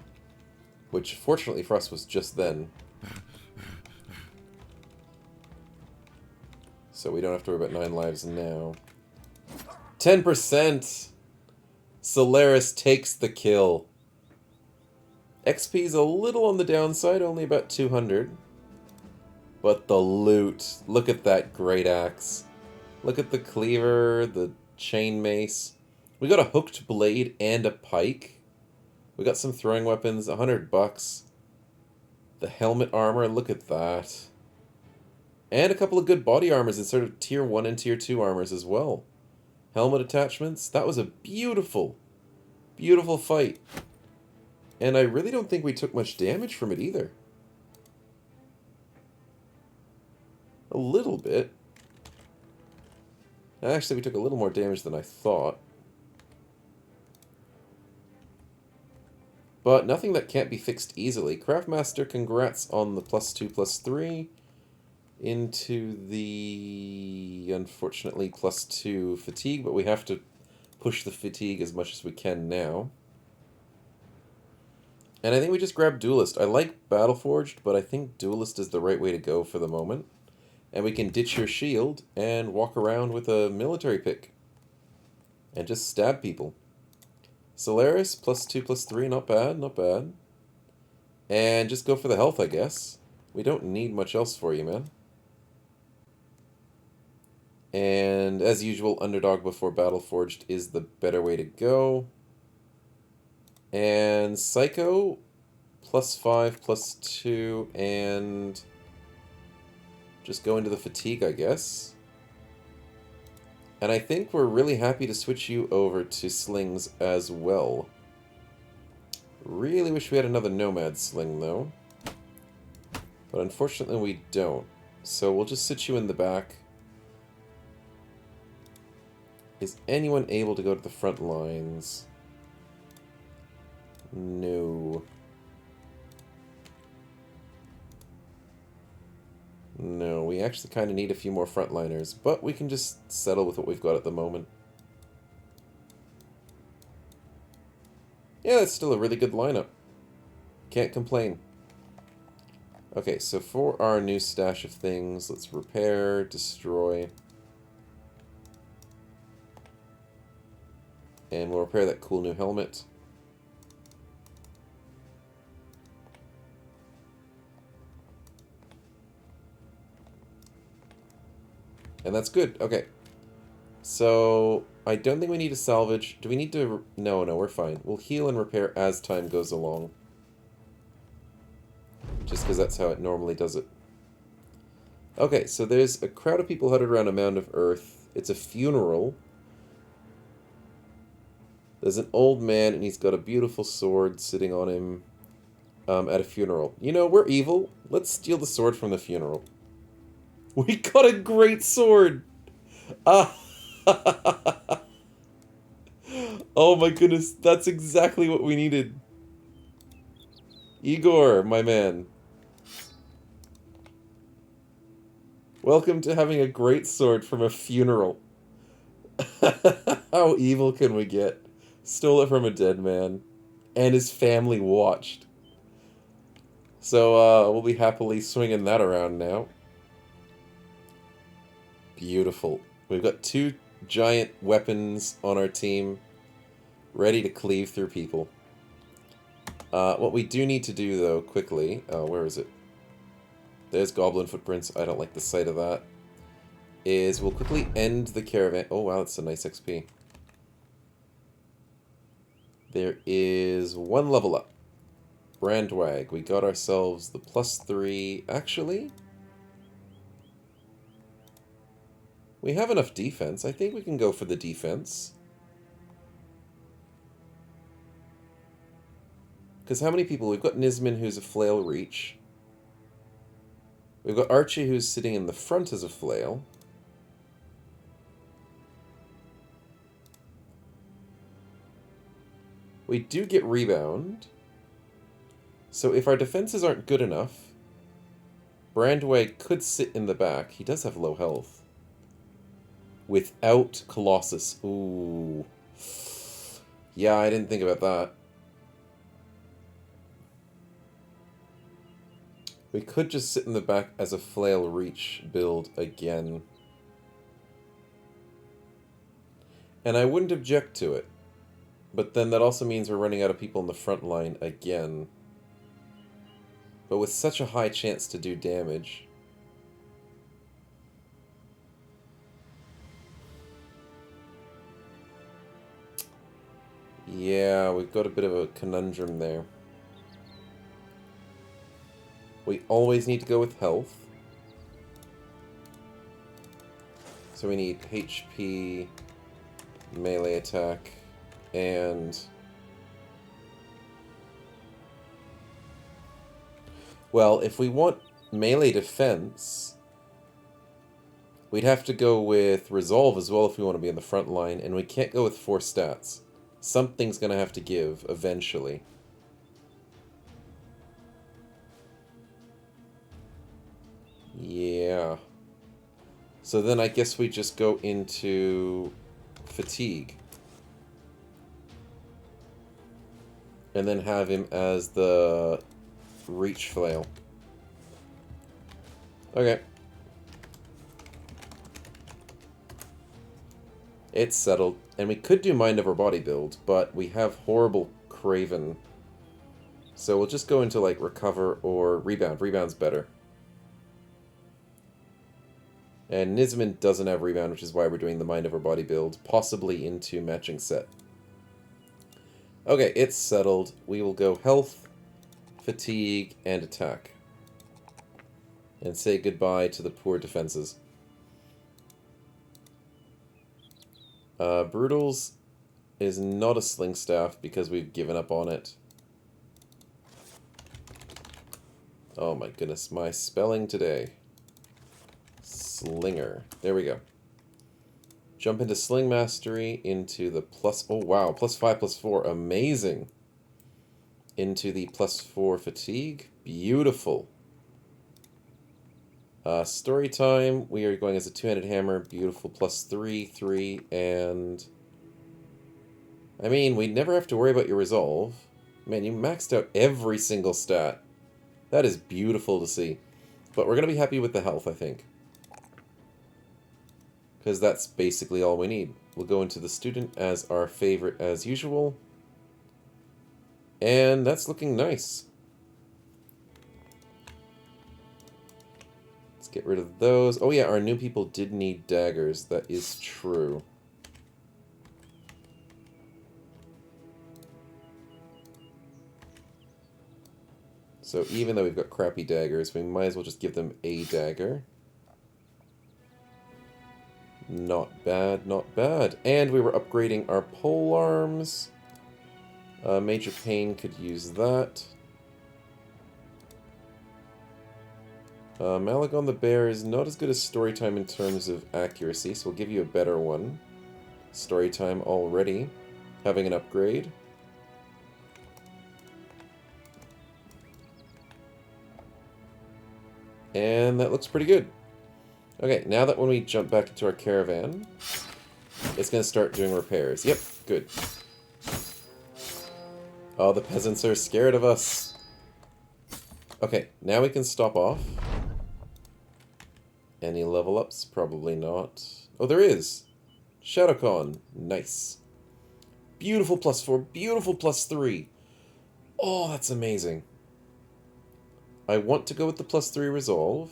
Which, fortunately for us, was just then. So we don't have to worry about 9 lives now. 10%! Solaris takes the kill. XP's a little on the downside, only about 200. But the loot. Look at that great axe. Look at the cleaver, the chain mace. We got a hooked blade and a pike. We got some throwing weapons, $100. The helmet armor, look at that. And a couple of good body armors instead of tier 1 and tier 2 armors as well. Helmet attachments, that was a beautiful, beautiful fight. And I really don't think we took much damage from it either. A little bit. Actually, we took a little more damage than I thought. But nothing that can't be fixed easily. Craftmaster, congrats on the +2/+3 into the, unfortunately, +2 fatigue, but we have to push the fatigue as much as we can now. And I think we just grabbed Duelist. I like Battleforged, but I think Duelist is the right way to go for the moment. And we can ditch your shield and walk around with a military pick. And just stab people. Solaris, +2/+3, not bad, not bad. And just go for the health, I guess. We don't need much else for you, man. And as usual, Underdog before Battleforged is the better way to go. And Psycho, +5/+2, and just go into the fatigue, I guess. And I think we're really happy to switch you over to slings as well. Really wish we had another Nomad sling, though. But unfortunately we don't. So we'll just sit you in the back. Is anyone able to go to the front lines? No. No, we actually kind of need a few more frontliners, but we can just settle with what we've got at the moment. Yeah, that's still a really good lineup. Can't complain. Okay, so for our new stash of things, let's repair, destroy. And we'll repair that cool new helmet. And that's good. Okay. So, I don't think we need to salvage. Do we need to... No, we're fine. We'll heal and repair as time goes along. Just because that's how it normally does it. Okay, so there's a crowd of people huddled around a mound of earth. It's a funeral. There's an old man, and he's got a beautiful sword sitting on him at a funeral. You know, we're evil. Let's steal the sword from the funeral. We got a great sword! Ah! Oh my goodness, that's exactly what we needed. Igor, my man. Welcome to having a great sword from a funeral. How evil can we get? Stole it from a dead man. And his family watched. So, we'll be happily swinging that around now. Beautiful. We've got 2 giant weapons on our team, ready to cleave through people. What we do need to do, though, quickly... where is it? There's goblin footprints. I don't like the sight of that. Is we'll quickly end the caravan... Oh, wow, that's a nice XP. There is 1 level up. Brandwag. We got ourselves the +3... Actually... We have enough defense. I think we can go for the defense. Because how many people? We've got Nisman, who's a flail reach. We've got Archie, who's sitting in the front as a flail. We do get rebound. So if our defenses aren't good enough, Brandwag could sit in the back. He does have low health. Without Colossus. Ooh. Yeah, I didn't think about that. We could just sit in the back as a flail reach build again. And I wouldn't object to it. But then that also means we're running out of people in the front line again. But with such a high chance to do damage. Yeah, we've got a bit of a conundrum there. We always need to go with health. So we need HP, melee attack, and... Well, if we want melee defense, we'd have to go with resolve as well if we want to be in the front line, and we can't go with 4 stats. Something's going to have to give eventually. Yeah. So then I guess we just go into fatigue. And then have him as the reach flail. Okay. It's settled. And we could do Mind Over Body build, but we have horrible Craven. So we'll just go into like Recover or Rebound. Rebound's better. And Nisman doesn't have Rebound, which is why we're doing the Mind Over Body build, possibly into matching set. Okay, it's settled. We will go Health, Fatigue, and Attack. And say goodbye to the poor defenses. Brutals is not a Sling Staff because we've given up on it. Oh my goodness, my spelling today. Slinger. There we go. Jump into Sling Mastery, into the plus... Oh wow, +5, +4. Amazing. Into the +4 Fatigue. Beautiful. Story time. We are going as a 2-handed hammer. Beautiful. +3, 3, and... I mean, we never have to worry about your resolve. Man, you maxed out every single stat. That is beautiful to see. But we're going to be happy with the health, I think. Because that's basically all we need. We'll go into the student as our favorite as usual. And that's looking nice. Let's get rid of those. Oh yeah, our new people did need daggers. That is true. So even though we've got crappy daggers, we might as well just give them a dagger. Not bad, not bad. And we were upgrading our pole arms. Major Pain could use that. Malagon the Bear is not as good as Storytime in terms of accuracy, so we'll give you a better one. Storytime already having an upgrade. And that looks pretty good. Okay, now that when we jump back into our caravan, it's going to start doing repairs. Yep, good. Oh, the peasants are scared of us. Okay, now we can stop off. Any level ups? Probably not. Oh, there is. Shadowcon. Nice. Beautiful +4. Beautiful +3. Oh, that's amazing. I want to go with the +3 resolve.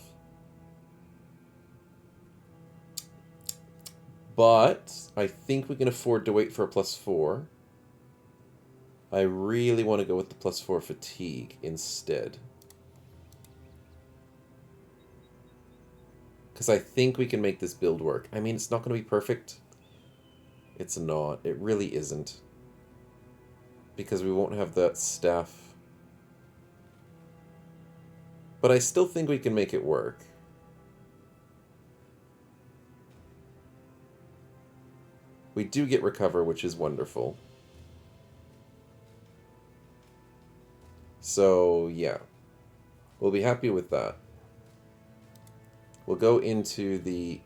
But I think we can afford to wait for a +4. I really want to go with the +4 fatigue instead. Because I think we can make this build work. I mean, it's not going to be perfect. It's not. It really isn't. Because we won't have that staff. But I still think we can make it work. We do get recover, which is wonderful. So, yeah. We'll be happy with that. We'll go into the...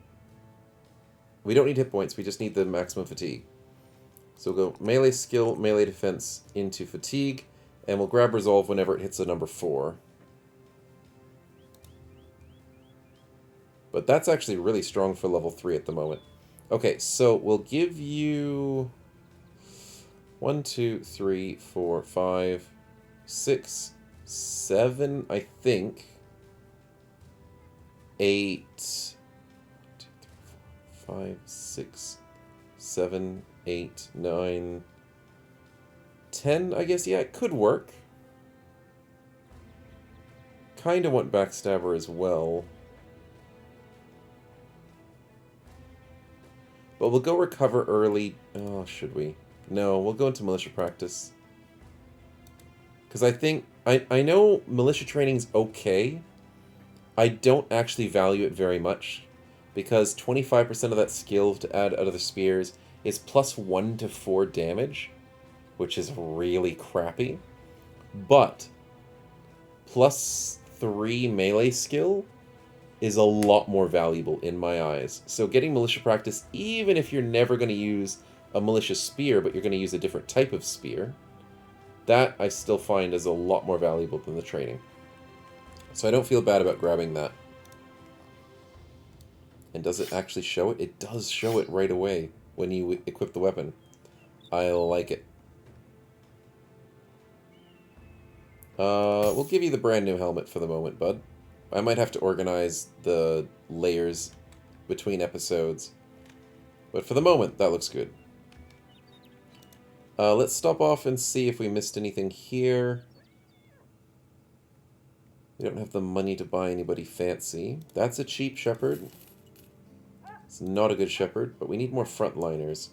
We don't need hit points, we just need the maximum fatigue. So we'll go melee skill, melee defense into fatigue, and we'll grab resolve whenever it hits a number 4. But that's actually really strong for level 3 at the moment. Okay, so we'll give you 1, 2, 3, 4, 5, 6, 7, I think. 8, 2, 3, 4, 5, 6, 7, 8, 9, 10, I guess. Yeah, it could work. Kind of want Backstabber as well. But we'll go recover early. Oh, should we? No, we'll go into militia practice. Because I think... I know militia training's okay. I don't actually value it very much. Because 25% of that skill to add out of the spears is plus 1 to 4 damage. Which is really crappy. But plus 3 melee skill is a lot more valuable in my eyes. So getting militia practice, even if you're never going to use a militia spear, but you're going to use a different type of spear, that I still find is a lot more valuable than the training. So I don't feel bad about grabbing that. And does it actually show it? It does show it right away when you equip the weapon. I like it. We'll give you the brand new helmet for the moment, bud. I might have to organize the layers between episodes. But for the moment, that looks good. Let's stop off and see if we missed anything here. We don't have the money to buy anybody fancy. That's a cheap shepherd. It's not a good shepherd, but we need more frontliners.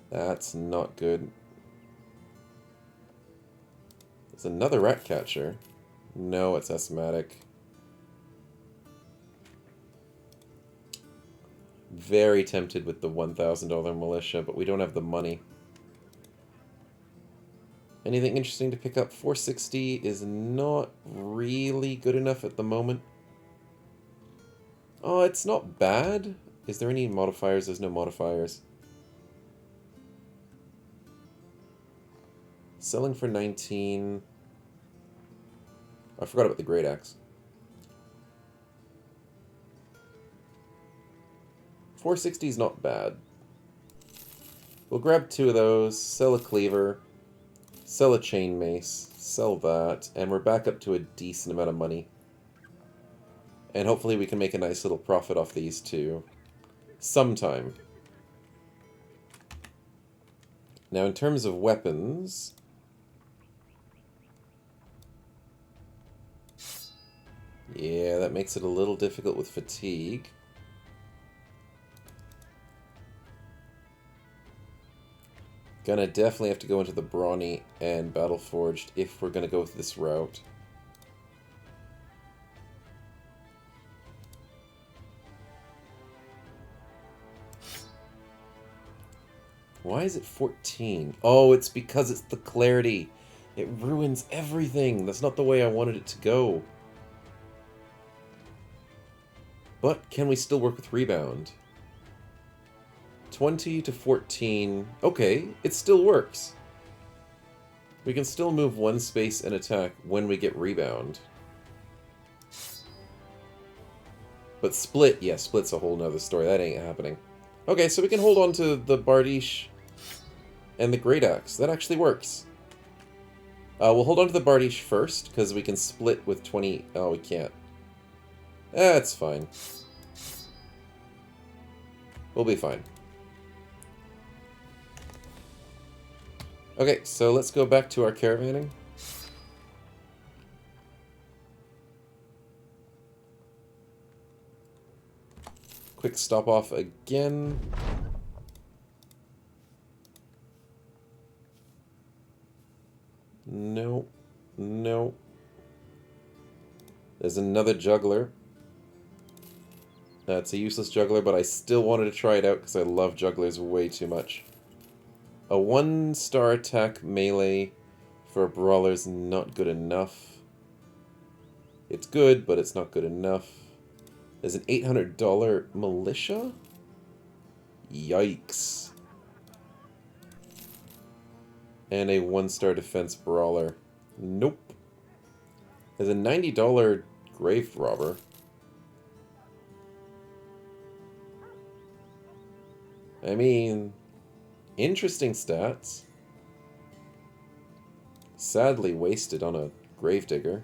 That's not good. There's another rat catcher. No, it's asthmatic. Very tempted with the $1,000 militia, but we don't have the money. Anything interesting to pick up? 460 is not really good enough at the moment. Oh, it's not bad. Is there any modifiers? There's no modifiers. Selling for 19. I forgot about the great axe. 460 is not bad. We'll grab 2 of those, sell a cleaver, sell a chain mace, sell that, and we're back up to a decent amount of money. And hopefully we can make a nice little profit off these two sometime. Now in terms of weapons... yeah, that makes it a little difficult with fatigue. Gonna definitely have to go into the Brawny and Battleforged if we're gonna go with this route. Why is it 14? Oh, it's because it's the clarity. It ruins everything. That's not the way I wanted it to go. But can we still work with rebound? 20 to 14. Okay, it still works. We can still move 1 space and attack when we get rebound. But split, yeah, split's a whole nother story. That ain't happening. Okay, so we can hold on to the Bardiche and the Great Axe. That actually works. We'll hold on to the Bardiche first, because we can split with 20... oh, we can't. That's fine. We'll be fine. Okay, so let's go back to our caravanning. Quick stop off again. No. No. There's another juggler. It's a useless juggler, but I still wanted to try it out because I love jugglers way too much. A 1-star attack melee for a brawler's not good enough. It's good, but it's not good enough. There's an $800 militia? Yikes. And a 1-star defense brawler. Nope. There's a $90 grave robber. I mean, Interesting stats. Sadly wasted on a gravedigger.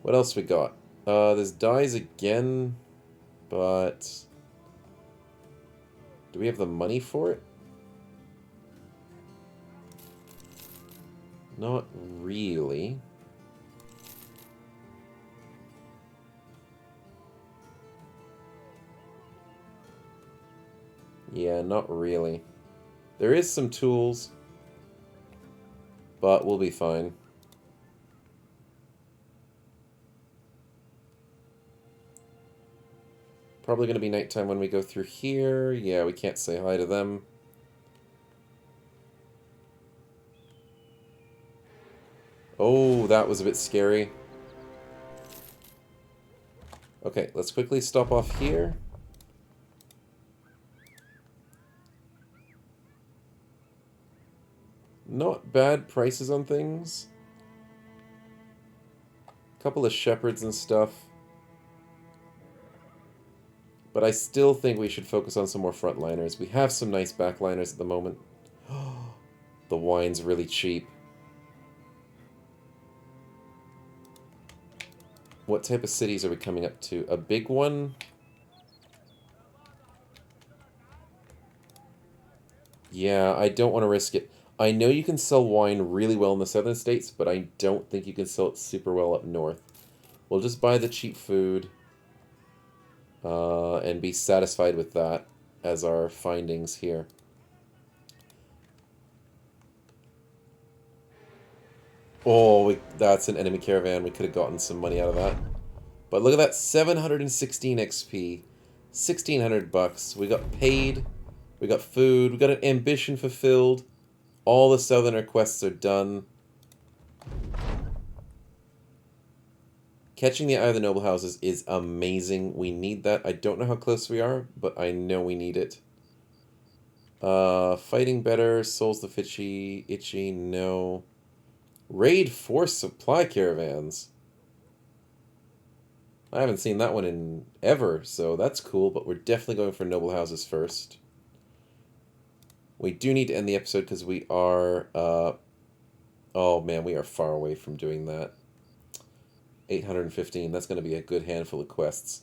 What else we got? There's dies again, but do we have the money for it? Not really. Yeah, not really. There is some tools, but we'll be fine. Probably going to be nighttime when we go through here. Yeah, we can't say hi to them. Oh, that was a bit scary. Okay, let's quickly stop off here. Not bad prices on things. Couple of shepherds and stuff. But I still think we should focus on some more frontliners. We have some nice backliners at the moment. The wine's really cheap. What type of cities are we coming up to? A big one? Yeah, I don't want to risk it. I know you can sell wine really well in the southern states, but I don't think you can sell it super well up north. We'll just buy the cheap food and be satisfied with that as our findings here. Oh, that's an enemy caravan. We could have gotten some money out of that. But look at that, 716 XP, 1,600 bucks. We got paid, we got food, we got an ambition fulfilled. All the southerner quests are done. Catching the Eye of the Noble Houses is amazing. We need that. I don't know how close we are, but I know we need it. Fighting better, souls the itchy, no. Raid force supply caravans. I haven't seen that one in ever, so that's cool, but we're definitely going for noble houses first. We do need to end the episode because we are, oh man, we are far away from doing that. 815, that's going to be a good handful of quests.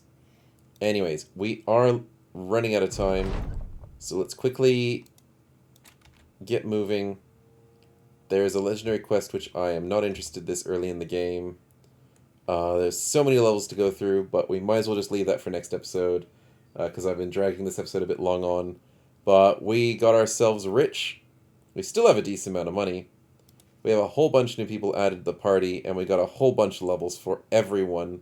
Anyways, we are running out of time, so let's quickly get moving. There's a legendary quest which I am not interested this early in the game. There's so many levels to go through, but we might as well just leave that for next episode, because I've been dragging this episode a bit long on. But we got ourselves rich. We still have a decent amount of money. We have a whole bunch of new people added to the party, and we got a whole bunch of levels for everyone.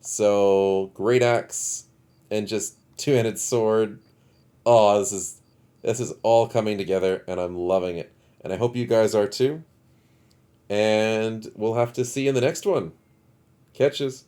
So, great axe, and just two-handed sword. Oh, this is all coming together, and I'm loving it. And I hope you guys are too. And we'll have to see you in the next one. Catches.